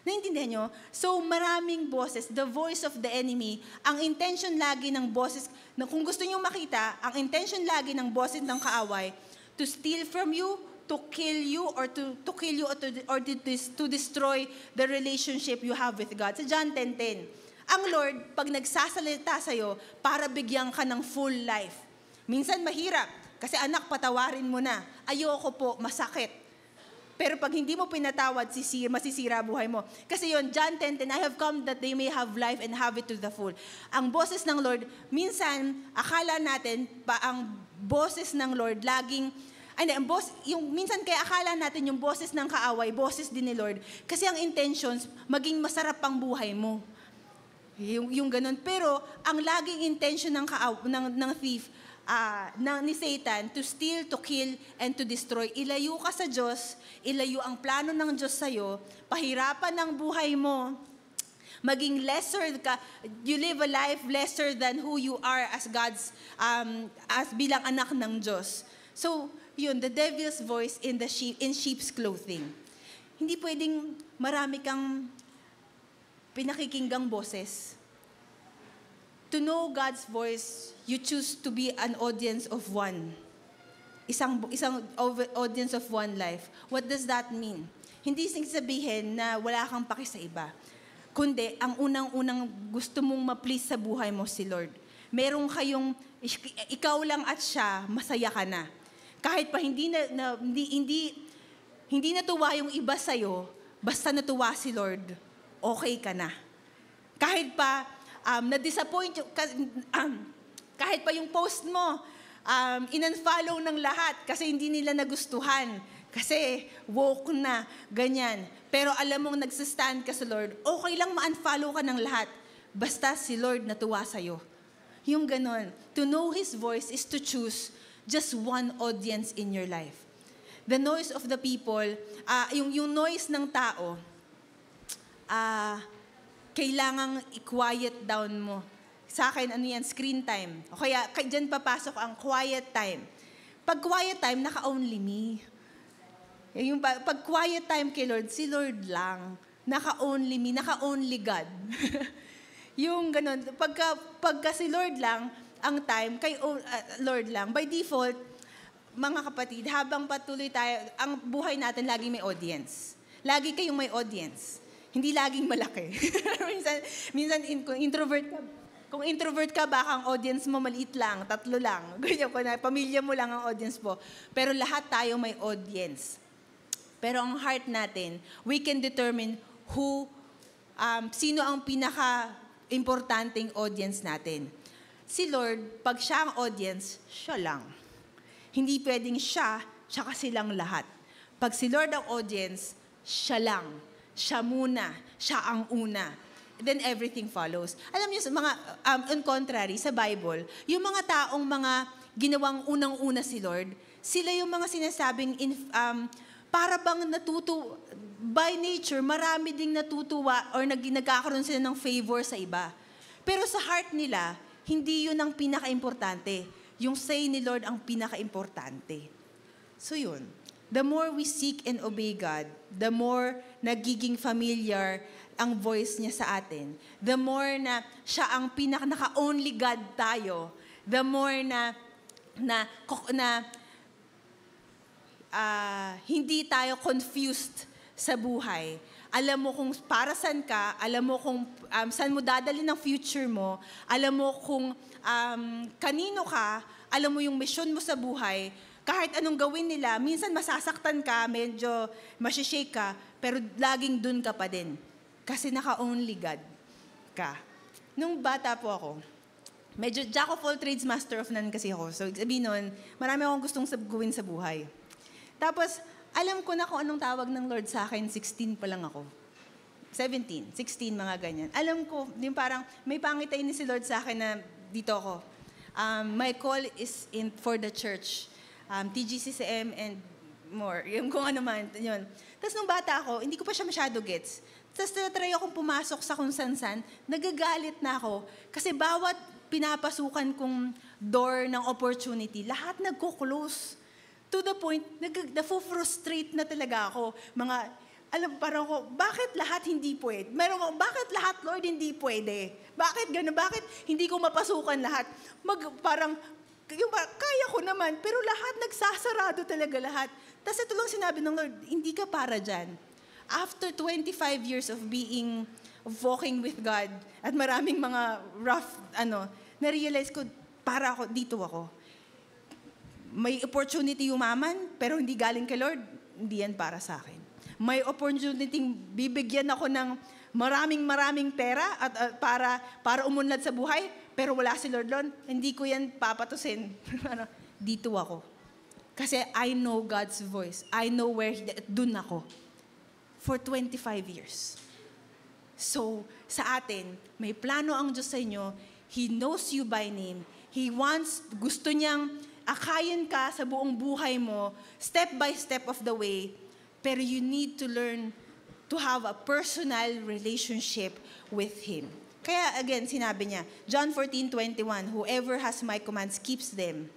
Naintindihan nyo? So, maraming boses. The voice of the enemy, ang intention lagi ng boses, kung gusto nyo makita, ang intention lagi ng boses ng kaaway, to steal from you, to kill you, or to destroy the relationship you have with God. Sa John 10:10, ang Lord, pag nagsasalita sa'yo, para bigyan ka ng full life. Minsan mahirap, kasi anak, patawarin mo na. Ayoko po, masakit. Pero pag hindi mo pinatawad, masisira buhay mo. Kasi yon John 10:10, I have come that they may have life and have it to the full. Ang boses ng Lord, minsan, akala natin, ang boses ng Lord, minsan kaya akala natin yung boses ng kaaway, boses din ni Lord. Kasi ang intentions, maging masarap ang buhay mo. Yung ganun. Pero, ang laging intention ng thief, ni Satan, to steal, to kill, and to destroy. Ilayo ka sa Diyos, ilayo ang plano ng Diyos sa'yo, pahirapan ang buhay mo, maging lesser ka, you live a life lesser than who you are as bilang anak ng Diyos. So, yun, the devil's voice in sheep's clothing. Hindi pwedeng marami kang pinakikinggang boses. To know God's voice, you choose to be an audience of one. Isang audience of one life. What does that mean? Hindi sabihin na wala kang paki sa iba. Kundi, ang unang-unang gusto mong ma-please sa buhay mo si Lord. Meron kayong, ikaw lang at siya, masaya ka na. Kahit pa hindi natuwa yung iba sa'yo, basta natuwa si Lord, okay ka na. Kahit pa, na-disappoint kahit pa yung post mo, in-unfollow ng lahat kasi hindi nila nagustuhan. Kasi woke na, ganyan. Pero alam mong nagsistand ka sa Lord, okay lang ma-unfollow ka ng lahat. Basta si Lord natuwa sa'yo. Yung ganon. To know His voice is to choose just one audience in your life. The noise of the people, yung noise ng tao, kailangang i-quiet down mo. Sa akin, screen time. O kaya, dyan papasok ang quiet time. Pag quiet time, naka-only me. Yung pag quiet time kay Lord, si Lord lang. Naka-only me, naka-only God. Yung ganun. Pagka si Lord lang, ang time, kay Lord lang. By default, mga kapatid, habang patuloy tayo, ang buhay natin laging may audience. Lagi kayong may audience. Hindi laging malaki. minsan kung introvert ka, baka ang audience mo maliit lang, 3 lang. Ganyan ko na, pamilya mo lang ang audience mo. Pero lahat tayo may audience. Pero ang heart natin, we can determine sino ang pinaka-importanting audience natin. Si Lord, pag siya ang audience, siya lang. Hindi pwedeng siya, tsaka silang lahat. Pag si Lord ang audience, siya lang. Siya muna. Siya ang una. Then everything follows. Alam niyo, on contrary, sa Bible, yung mga taong ginawang unang-una si Lord, sila yung mga sinasabing, para bang by nature, marami ding natutuwa or nagkakaroon sila ng favor sa iba. Pero sa heart nila, hindi yun ang pinaka-importante. Yung say ni Lord ang pinaka-importante. So yun. The more we seek and obey God, the more nagiging familiar ang voice niya sa atin. The more na siya ang naka-only God tayo. The more na hindi tayo confused sa buhay. Alam mo kung para saan ka, alam mo kung saan mo dadalhin ang future mo, alam mo kung kanino ka, alam mo yung mission mo sa buhay. Kahit anong gawin nila, minsan masasaktan ka, medyo masishake ka, pero laging dun ka pa din. Kasi naka-only God ka. Nung bata po ako, medyo jack of all trades, master of none kasi ako. So, sabihin nun, marami akong gustong gawin sa buhay. Tapos, alam ko na kung anong tawag ng Lord sa akin, 16 pa lang ako. 17, 16, mga ganyan. Alam ko, yung parang may pangitain ni si Lord sa akin na dito ako. My call is for the church. TGCCM and more. Yung kung ano man, yun. Tapos nung bata ako, hindi ko pa siya masyado gets. Tapos try akong pumasok sa kung san-san, nagagalit na ako. Kasi bawat pinapasukan kong door ng opportunity, lahat nagko-close. To the point, nafo-frustrate na talaga ako. Parang ako, bakit lahat hindi pwede? Bakit lahat, Lord, hindi pwede? Bakit gano'n? Bakit hindi ko mapasukan lahat? Kaya ko naman, pero lahat nagsasarado talaga lahat. Tapos ito lang sinabi ng Lord, hindi ka para dyan. After 25 years of walking with God, at maraming mga rough, na-realize ko, dito ako. May opportunity umaman, pero hindi galing kay Lord, hindi yan para sa akin. May opportunity, bibigyan ako ng maraming pera at para umunlad sa buhay, pero wala si Lord doon, hindi ko yan papatusin. Dito ako. Kasi I know God's voice. I know dun ako. For 25 years. So, sa atin, may plano ang Diyos sa inyo. He knows you by name. Gusto niyang akayin ka sa buong buhay mo, step by step of the way, pero you need to learn to have a personal relationship with Him. Kaya again, sinabi niya, John 14:21, whoever has my commands keeps them.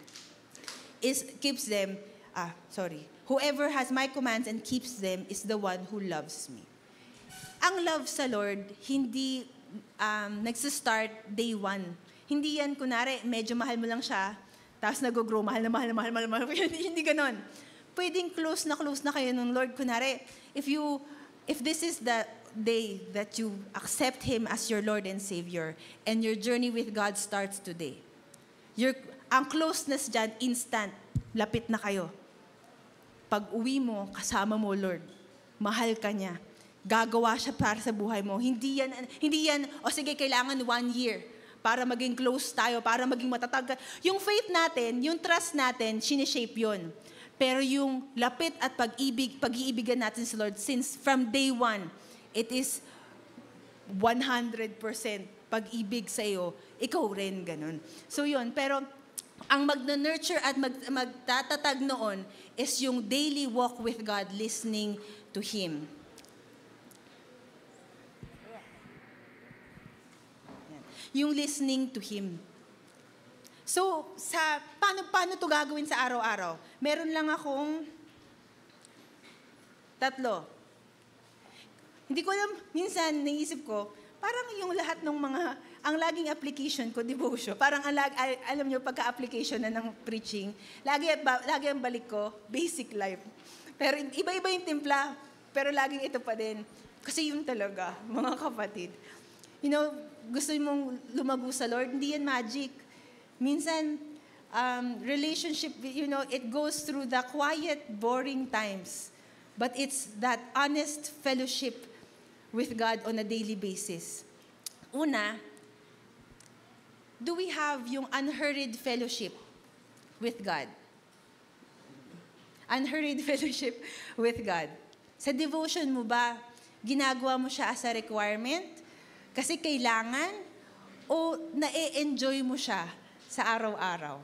Whoever has my commands and keeps them is the one who loves me. Ang love sa Lord, hindi nagsistart day one. Hindi yan, kunwari, medyo mahal mo lang siya, tapos nag-grow, mahal. Hindi ganon. Pwedeng close na kayo ng Lord. Kunwari, if this is the day that you accept Him as your Lord and Savior, and your journey with God starts today, ang closeness dyan, instant, lapit na kayo. Pag uwi mo, kasama mo, Lord. Mahal ka niya. Gagawa siya para sa buhay mo. Hindi yan, sige, kailangan 1 year para maging close tayo, para maging matatag. Yung faith natin, yung trust natin, sineshape yun. Pero yung lapit at pag-iibigan natin sa Lord, since from day one, it is 100% pag-ibig sa iyo, ikaw rin, ganun. So yun, pero ang mag-nurture at magtatatag noon is yung daily walk with God, listening to Him. Yung listening to Him. So, paano to gagawin sa araw-araw? Meron lang akong 3. Hindi ko alam, minsan naisip ko, parang yung lahat ng ang laging application ko, devotion, parang alam nyo, pagka-application na ng preaching, lagi ang balik ko, basic life. Pero iba-iba yung timpla, pero laging ito pa din. Kasi yun talaga, mga kapatid. Gusto mong lumago sa Lord, hindi yan magic. Minsan, relationship, it goes through the quiet, boring times. But it's that honest fellowship with God on a daily basis. Una, do we have yung unhurried fellowship with God? Unhurried fellowship with God. Sa devotion mo ba, ginagawa mo siya as a requirement? Kasi kailangan? O na-enjoy mo siya sa araw-araw?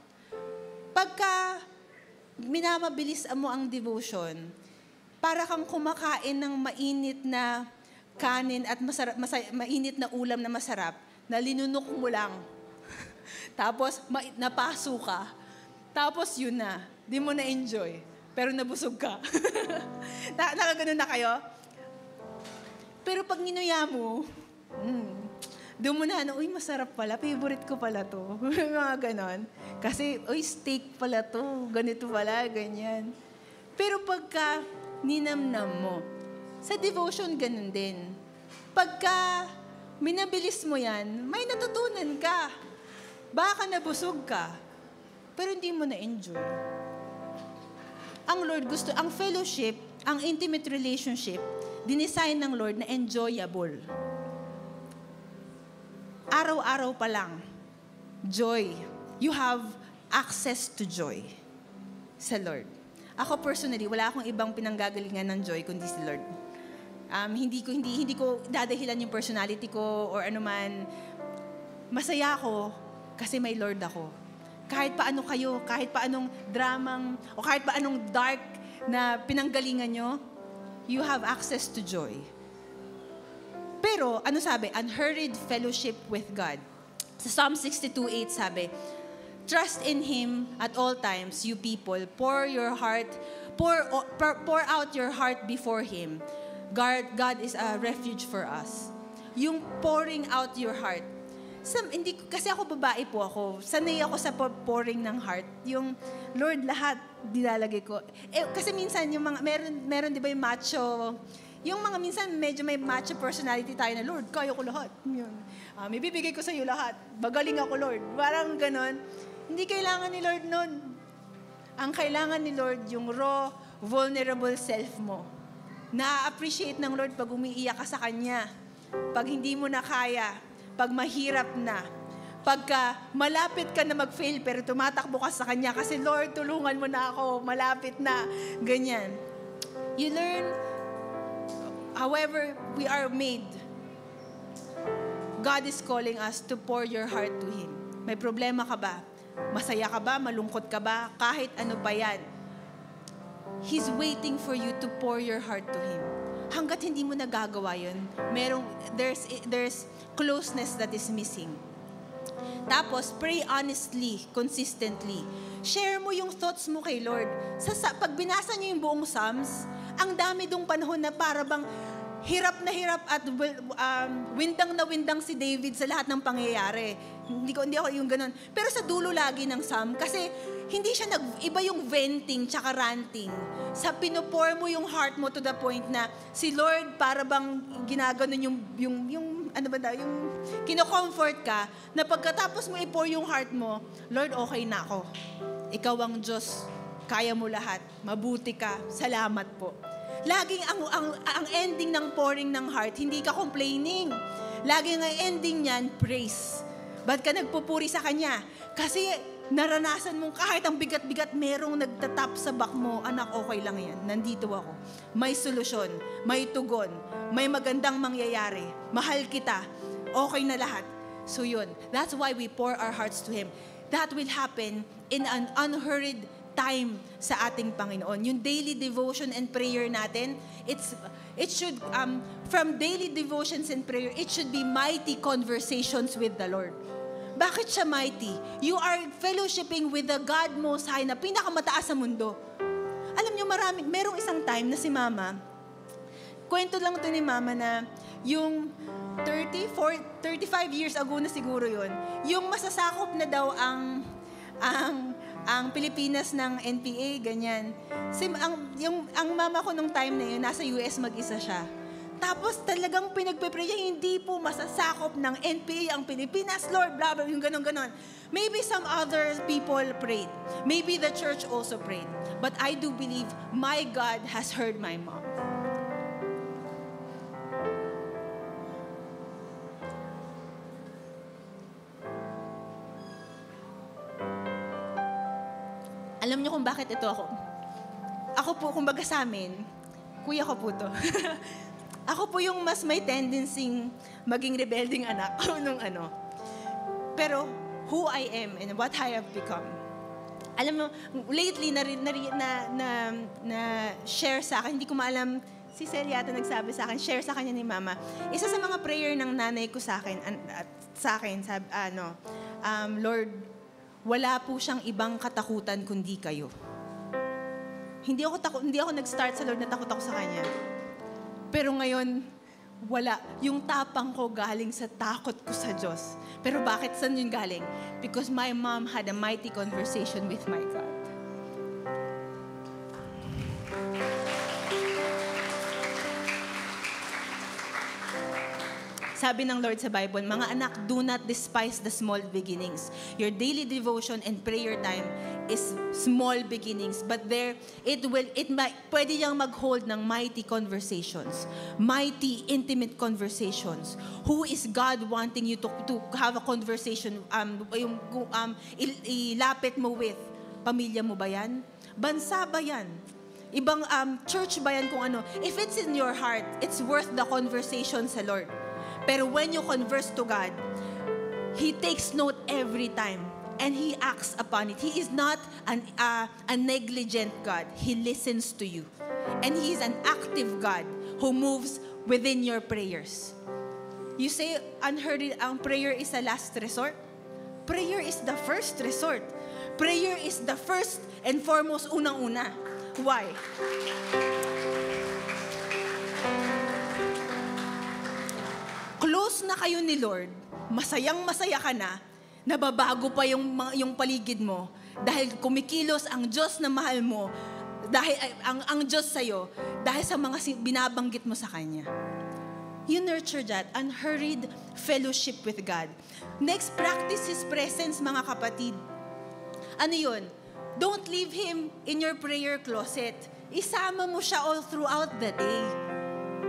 Pagka minamabilis mo ang devotion, para kang kumakain ng mainit na kanin at mainit na ulam na masarap, na linunok mo lang. Tapos, napaso ka. Tapos, yun na. Di mo na-enjoy. Pero nabusog ka. Nakaganon na kayo? Pero pag ninuya mo, doon mo na, uy, masarap pala. Favorite ko pala to. Mga ganon. Kasi, uy, steak pala to. Ganito pala, ganyan. Pero pagka ninamnam mo, sa devotion ganun din. Pagka minabilis mo yan, may natutunan ka. Baka nabusog ka, pero hindi mo na-enjoy. Ang Lord gusto, ang fellowship, ang intimate relationship, dinesign ng Lord na enjoyable. Araw-araw pa lang, joy. You have access to joy sa Lord. Ako personally, wala akong ibang pinanggagalingan ng joy kundi si Lord. Hindi ko dadahilan yung personality ko or anuman. Masaya ako kasi may Lord ako. Kahit paano kayo, kahit paanong dramang, o kahit paanong dark na pinanggalingan nyo, you have access to joy. Pero, ano sabi? Unhurried fellowship with God. Sa Psalm 62:8 sabi, trust in Him at all times, you people. Pour out your heart before Him. God is a refuge for us. Yung pouring out your heart. Kasi ako babae po ako. Sanay ako sa pouring ng heart. Yung, Lord, lahat dilalagay ko. Kasi minsan, yung mga, meron di ba yung macho, yung mga minsan medyo may macho personality tayo na, Lord, kaya ko lahat. Yun. May bibigay ko sa iyo lahat. Magaling ako, Lord. Parang ganon. Hindi kailangan ni Lord nun. Ang kailangan ni Lord, yung raw, vulnerable self mo. Na-appreciate ng Lord pag umiiyak ka sa Kanya. Pag hindi mo na kaya. Pag mahirap na. Pagka malapit ka na mag-fail pero tumatakbo ka sa Kanya kasi Lord, tulungan mo na ako. Malapit na. Ganyan. You learn, however we are made, God is calling us to pour your heart to Him. May problema ka ba? Masaya ka ba? Malungkot ka ba? Kahit ano pa yan. He's waiting for you to pour your heart to Him. Hanggat hindi mo nagagawa yun, there's closeness that is missing. Tapos, pray honestly, consistently. Share mo yung thoughts mo kay Lord. Pag binasa niyo yung buong Psalms, ang dami dong panahon na para bang hirap at windang na windang si David sa lahat ng pangyayari. Hindi ako yung ganun. Pero sa dulo lagi ng Psalm, kasi hindi siya iba yung venting tsaka ranting. Sa pinupor mo yung heart mo to the point na si Lord para bang ginaganon yung ano ba daw, yung kino-comfort ka na pagkatapos mo i-pour yung heart mo, Lord, okay na ako. Ikaw ang Diyos, kaya mo lahat, mabuti ka, salamat po. Laging ang ending ng pouring ng heart, hindi ka complaining. Laging ang ending niyan, praise. Ba't ka nagpupuri sa Kanya? Kasi naranasan mong kahit ang bigat-bigat, merong nagtatap sa back mo, anak, okay lang yan. Nandito ako. May solusyon, may tugon, may magandang mangyayari. Mahal kita. Okay na lahat. So yun, that's why we pour our hearts to Him. That will happen in an unhurried time sa ating Panginoon. Yung daily devotion and prayer natin, it should, from daily devotions and prayer, it should be mighty conversations with the Lord. Bakit siya mighty? You are fellowshipping with the God Most High na pinakamataas sa mundo. Alam niyo, merong isang time na si Mama, kwento lang to ni Mama na yung 35 years ago na siguro yun, yung masasakop na daw ang Pilipinas ng NPA, ganyan. Ang mama ko nung time na yun, nasa US mag-isa siya. Tapos talagang pinagpe-pray niya, hindi po masasakop ng NPA ang Pilipinas, Lord, blah, blah, yung ganon-ganon. Maybe some other people prayed. Maybe the church also prayed. But I do believe my God has heard my mom. Alam niyo kung bakit ito ako? Ako po, kumbaga sa amin, kuya ko po to. Ako po yung mas may tendency maging rebelding anak nung ano. Pero who I am and what I have become. Alam mo, lately na share sa akin, hindi ko maalam, si Sel yata nagsabi sa akin, share sa kanya ni Mama. Isa sa mga prayer ng nanay ko sa akin, sabi, Lord, wala po siyang ibang katakutan kundi kayo. Hindi ako nag-start sa Lord na takot ako sa Kanya. Pero ngayon, wala. Yung tapang ko galing sa takot ko sa Diyos. Pero bakit? Saan yun galing? Because my mom had a mighty conversation with my God. Sabi ng Lord sa Bible, mga anak, do not despise the small beginnings. Your daily devotion and prayer time is small beginnings, but pwede niyang mag-hold ng mighty conversations, mighty intimate conversations. Who is God wanting you to have a conversation? Ilapit mo with pamilya mo ba yan? Bansa ba yan? Ibang church ba yan kung ano? If it's in your heart, it's worth the conversation sa Lord. Pero when you converse to God, He takes note every time and He acts upon it. He is not a negligent God. He listens to you. And He is an active God who moves within your prayers. You say, ang prayer is a last resort? Prayer is the first resort. Prayer is the first and foremost, unang-una. Why? Close na kayo ni Lord, masayang-masaya ka na, nababago pa yung paligid mo dahil kumikilos ang Diyos na mahal mo, dahil ang Diyos sa'yo, dahil sa mga binabanggit mo sa Kanya. You nurture that, unhurried fellowship with God. Next, practice His presence, mga kapatid. Ano yun? Don't leave Him in your prayer closet. Isama mo siya all throughout the day.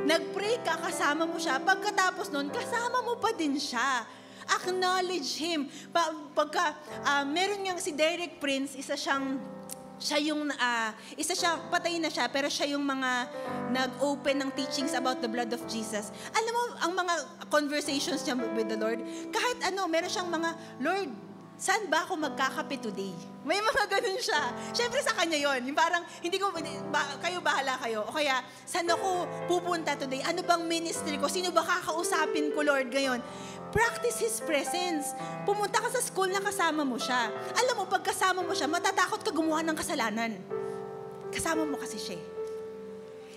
Nag-pray ka, kasama mo siya. Pagkatapos nun, kasama mo pa din siya. Acknowledge Him. Meron niyang si Derek Prince, patay na siya, pero siya yung mga nag-open ng teachings about the blood of Jesus. Alam mo, ang mga conversations niya with the Lord, kahit meron siyang mga, Lord, saan ba ako magkakape today? May mga ganun siya. Siyempre sa kanya yon. Yung parang, hindi ko, kayo bahala kayo. O kaya, saan ako pupunta today? Ano bang ministry ko? Sino ba kakausapin ko, Lord, ngayon? Practice His presence. Pumunta ka sa school na kasama mo siya. Alam mo, pag kasama mo siya, matatakot ka gumawa ng kasalanan. Kasama mo kasi siya.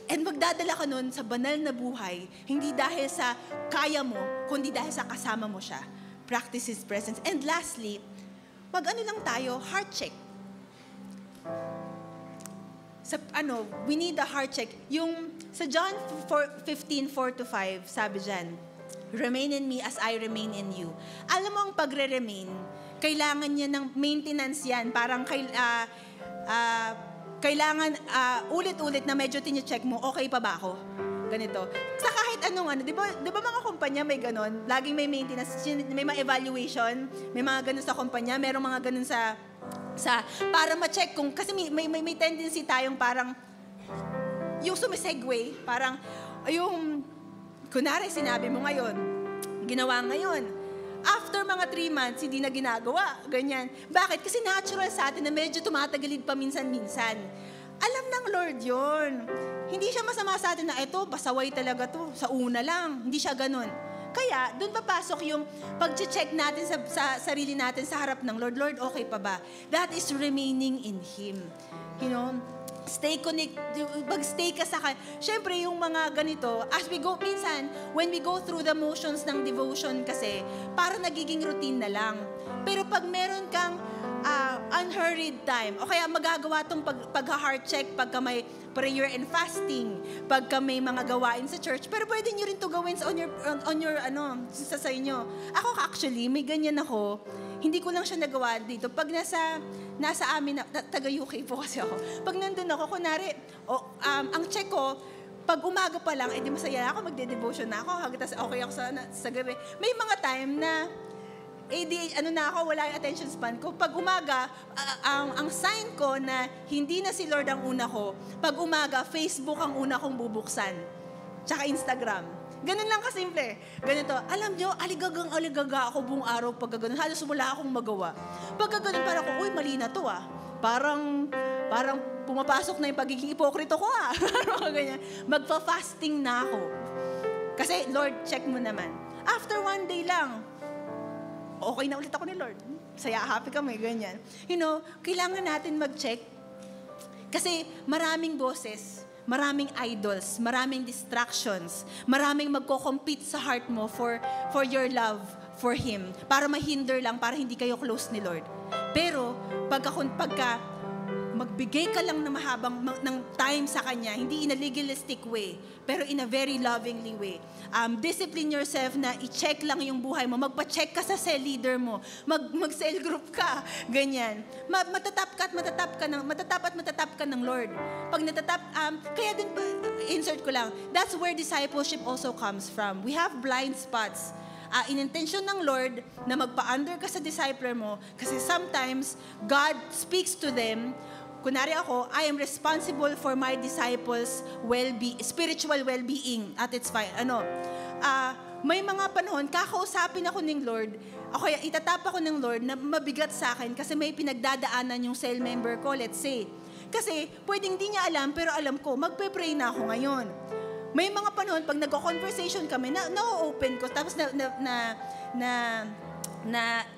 And magdadala ka nun sa banal na buhay, hindi dahil sa kaya mo, kundi dahil sa kasama mo siya. Practice His presence. And lastly, lang tayo, heart check. We need a heart check. Yung sa John 15:4-5, sabi dyan, remain in me as I remain in you. Alam mo, ang pagre-remain, kailangan niya ng maintenance yan. Parang kailangan ulit-ulit na medyo tine-check mo, okay pa ba ako? Ganito. Sa kahit anong, di ba mga kumpanya may ganon? Laging may maintenance, may mga evaluation, may mga ganon sa kumpanya, merong mga ganon sa para ma-check kung, kasi may tendency tayong parang, yung sumisegue, parang, kunwari, sinabi mo ngayon, ginawa ngayon. After mga 3 months, hindi na ginagawa. Ganyan. Bakit? Kasi natural sa atin na medyo tumatagalid pa minsan-minsan. Alam ng Lord yon. Hindi siya masama sa atin na ito, pasaway talaga to. Sa una lang. Hindi siya ganun. Kaya, doon papasok yung pag-check natin sa sarili natin sa harap ng Lord. Lord, okay pa ba? That is remaining in Him. Stay connected, mag-stay ka sa kanya. Siyempre, yung mga ganito, as we go, minsan, when we go through the motions ng devotion kasi, para nagiging routine na lang. Pero pag meron kang unhurried time, o kaya magagawa itong pag-heart check, pagka may prayer and fasting, pagka may mga gawain sa church, pero pwede nyo rin to gawin sa inyo. Ako actually, may ganyan ako. Hindi ko lang siya nagawa dito. Pag nasa amin, taga-UK po kasi ako. Pag nandun ako, kunwari, ang check ko, pag umaga pa lang, di masaya ako, magde-devotion na ako, hagtas okay ako sa gabi. May mga time na, wala yung attention span ko. Pag umaga, ang sign ko na hindi na si Lord ang una ko, pag umaga, Facebook ang una kong bubuksan. Tsaka Instagram. Ganun lang kasimple. Ganito, alam nyo, aligaga ako buong araw pag ganun. Halos wala akong magawa. Pag ganun, parang ako, mali na to ah. Parang pumapasok na yung pagiging ipokrito ko ah. Ganyan. Magpa-fasting na ako. Kasi, Lord, check mo naman. After 1 day lang, okay na ulit ako ni Lord. Saya, happy kami, ganyan. Kailangan natin mag-check. Kasi maraming boses, maraming idols, maraming distractions, maraming magko-compete sa heart mo for your love for Him, para mahinder lang, para hindi kayo close ni Lord. Pero, pagka magbigay ka lang ng mahabang ng time sa Kanya, hindi in a legalistic way, pero in a very lovingly way. Discipline yourself na i-check lang yung buhay mo. Magpa-check ka sa cell leader mo. Mag-cell group ka. Ganyan. Matatap ka ng Lord. Pag natatap, kaya din, insert ko lang, that's where discipleship also comes from. We have blind spots. In-intention ng Lord na magpa-under ka sa discipler mo kasi sometimes God speaks to them. Kunwari ako, I am responsible for my disciples' spiritual well-being at its fine. May mga panahon, kakausapin ako ng Lord, o kaya itatap ako ng Lord na mabigat sa akin kasi may pinagdadaanan yung cell member ko, let's say. Kasi pwedeng di niya alam, pero alam ko, magpe-pray na ako ngayon. May mga panahon, pag nag-conversation kami, na-open ko, tapos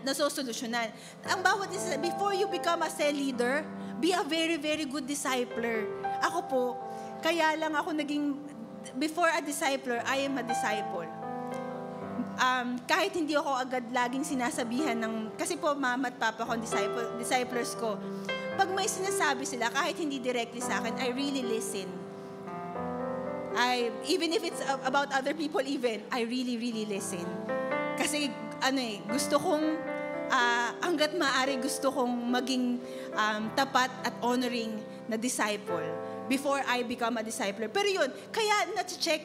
nasosolusyonan. Ang bawat isa, before you become a cell leader, be a very, very good discipler. Ako po, kaya lang ako before a discipler, I am a disciple. Kahit hindi ako agad laging sinasabihan kasi po mama at papa ko, disciples ko, pag may sinasabi sila, kahit hindi directly sa akin, I really listen. Even if it's about other people even, I really, really listen. Kasi, gusto kong, hanggat maaari gusto kong maging tapat at honoring na disciple before I become a discipler. Pero yun, kaya na-check,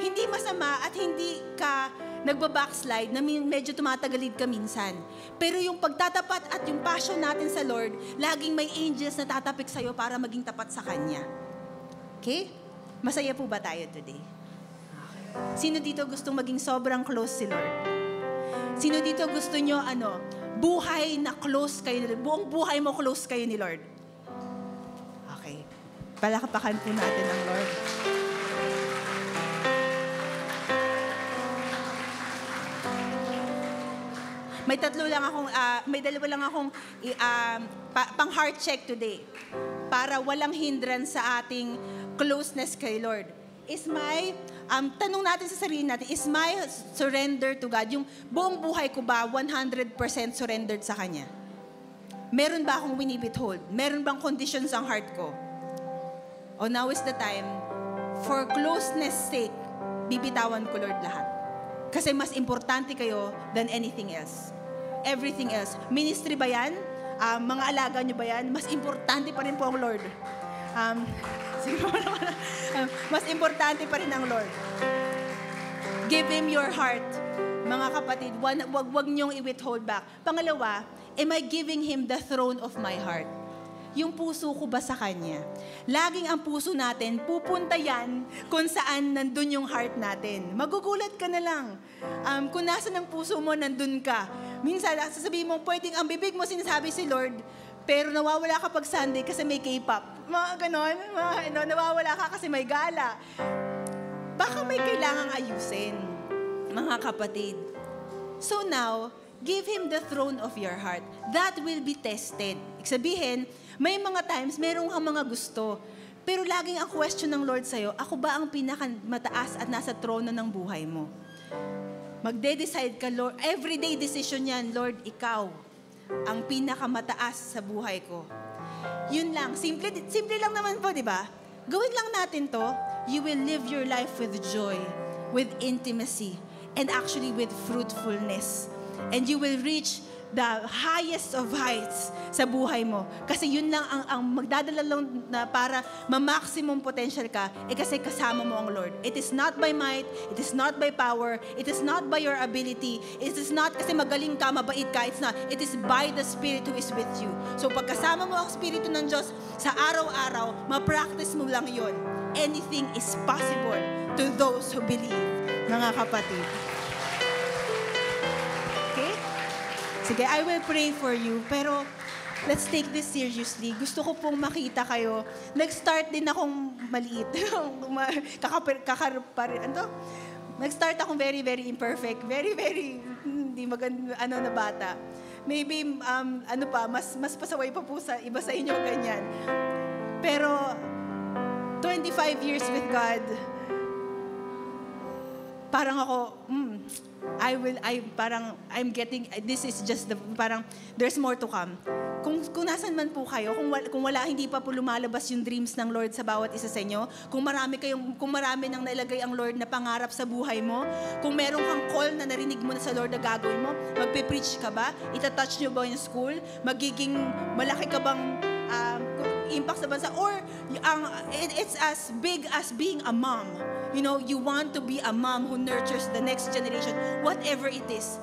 hindi masama at hindi ka nagba-backslide na medyo tumatagalid ka minsan. Pero yung pagtatapat at yung passion natin sa Lord, laging may angels na tatapik sa'yo para maging tapat sa Kanya. Okay? Masaya po ba tayo today? Sino dito gustong maging sobrang close si Lord? Sino dito gusto nyo, buhay na close kayo, buong buhay mo close kayo ni Lord? Okay. Palakpakan po natin ang Lord. May dalawa lang akong pang heart check today para walang hindrance sa ating closeness kay Lord. Tanong natin sa sarili natin, is my surrender to God, yung buong buhay ko ba 100% surrendered sa Kanya? Meron ba akong winibithhold? Meron bang conditions ang heart ko? O now is the time, for closeness sake, bibitawan ko Lord lahat. Kasi mas importante kayo than anything else. Everything else. Ministry ba yan? Mga alaga nyo ba yan? Mas importante pa rin po ang Lord. Mas importante pa rin ang Lord. Give Him your heart. Mga kapatid, wag nyong i-withhold back. Pangalawa, am I giving Him the throne of my heart? Yung puso ko ba sa Kanya? Laging ang puso natin, pupunta yan kung saan nandun yung heart natin. Magugulat ka na lang. Kung nasa ng puso mo, nandun ka. Minsan, sasabihin mo, pwedeng ang bibig mo sinasabi si Lord, pero nawawala ka pag Sunday kasi may K-pop. Mga ganon, nawawala ka kasi may gala. Baka may kailangang ayusin, mga kapatid. So now, give Him the throne of your heart. That will be tested. Sabihin, may mga times, merong kang mga gusto. Pero laging ang question ng Lord sa'yo, ako ba ang pinakamataas at nasa trono ng buhay mo? Magde-decide ka, Lord. Everyday decision yan, Lord, ikaw ang pinakamataas sa buhay ko. Yun lang. Simple lang naman po, di ba? Gawin lang natin to. You will live your life with joy, with intimacy, and actually with fruitfulness. And you will reach the highest of heights sa buhay mo. Kasi yun lang ang magdadala lang na para ma-maximum potential ka, kasi kasama mo ang Lord. It is not by might, it is not by power, it is not by your ability, it is not kasi magaling ka, mabait ka, it's not. It is by the Spirit who is with you. So pagkasama mo ang Espiritu ng Diyos, sa araw-araw, ma-practice mo lang yun. Anything is possible to those who believe, mga kapatid. Sige, I will pray for you. Pero, let's take this seriously. Gusto ko pong makita kayo. Nag-start din akong maliit. Nag-start akong very, very imperfect. Very, very, hindi maganda, na bata. Maybe, mas pasaway pa po sa iba sa inyo, ganyan. Pero, 25 years with God, parang ako, I'm getting, this is just there's more to come. Kung nasan man po kayo, kung wala, hindi pa po lumalabas yung dreams ng Lord sa bawat isa sa inyo, kung marami nang nalagay ang Lord na pangarap sa buhay mo, kung meron kang call na narinig mo na sa Lord na gagawin mo, magpe-preach ka ba? Itatouch nyo ba yung school? Magiging malaki ka bang impact sa bansa? Or it's as big as being a mom. You know, you want to be a mom who nurtures the next generation. Whatever it is.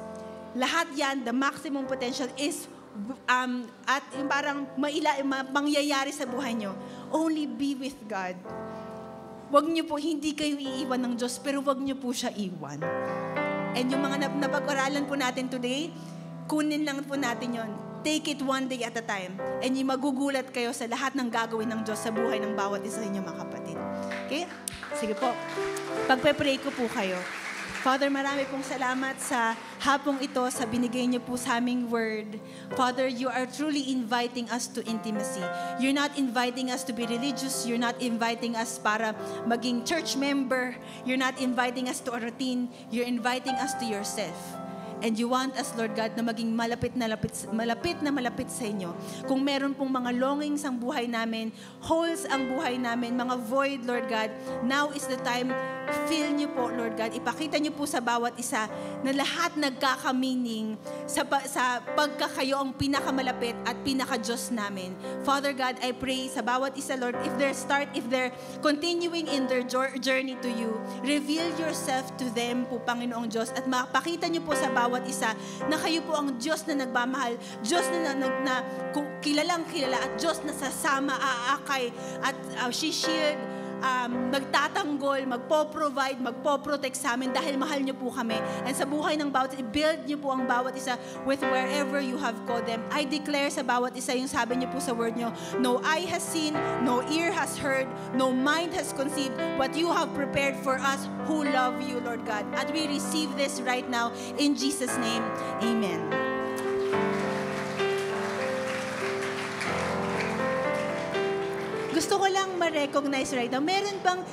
Lahat yan, the maximum potential is at yung parang mangyayari sa buhay nyo. Only be with God. Wag nyo po, hindi kayo iiwan ng Diyos, pero wag nyo po siya iwan. And yung mga napag-aralan po natin today, kunin lang po natin yon. Take it one day at a time. And yung magugulat kayo sa lahat ng gagawin ng Diyos sa buhay ng bawat isa ninyo, mga kapatid. Okay? Sige po. Pagpe-pray ko po kayo. Father, marami pong salamat sa hapong ito, sa binigay niyo po sa aming word. Father, you are truly inviting us to intimacy. You're not inviting us to be religious. You're not inviting us para maging church member. You're not inviting us to a routine. You're inviting us to yourself. And you want us, Lord God, na maging malapit sa inyo. Kung meron pong mga longings ang buhay namin, holes ang buhay namin, mga void, Lord God, now is the time, fill niyo po, Lord God. Ipakita niyo po sa bawat isa na lahat nagkaka-meaning sa pagkakayo ang pinakamalapit at pinaka-Diyos namin. Father God, I pray sa bawat isa, Lord, if they're continuing in their journey to you, reveal yourself to them po, Panginoong Diyos, at mapakita niyo po sa bawat isa na kayo po ang Diyos na nagmamahal, Diyos na kilalang kilala, at Diyos na sasama, aakay, at she shield magtatanggol, magpo-provide, magpo-protect sa amin dahil mahal niyo po kami. And sa buhay ng bawat isa, build niyo po ang bawat isa with wherever you have called them. I declare sa bawat isa yung sabi niyo po sa word niyo, no eye has seen, no ear has heard, no mind has conceived what you have prepared for us who love you, Lord God. At we receive this right now in Jesus' name. Amen. Gusto ko lang ma-recognize right now, meron bang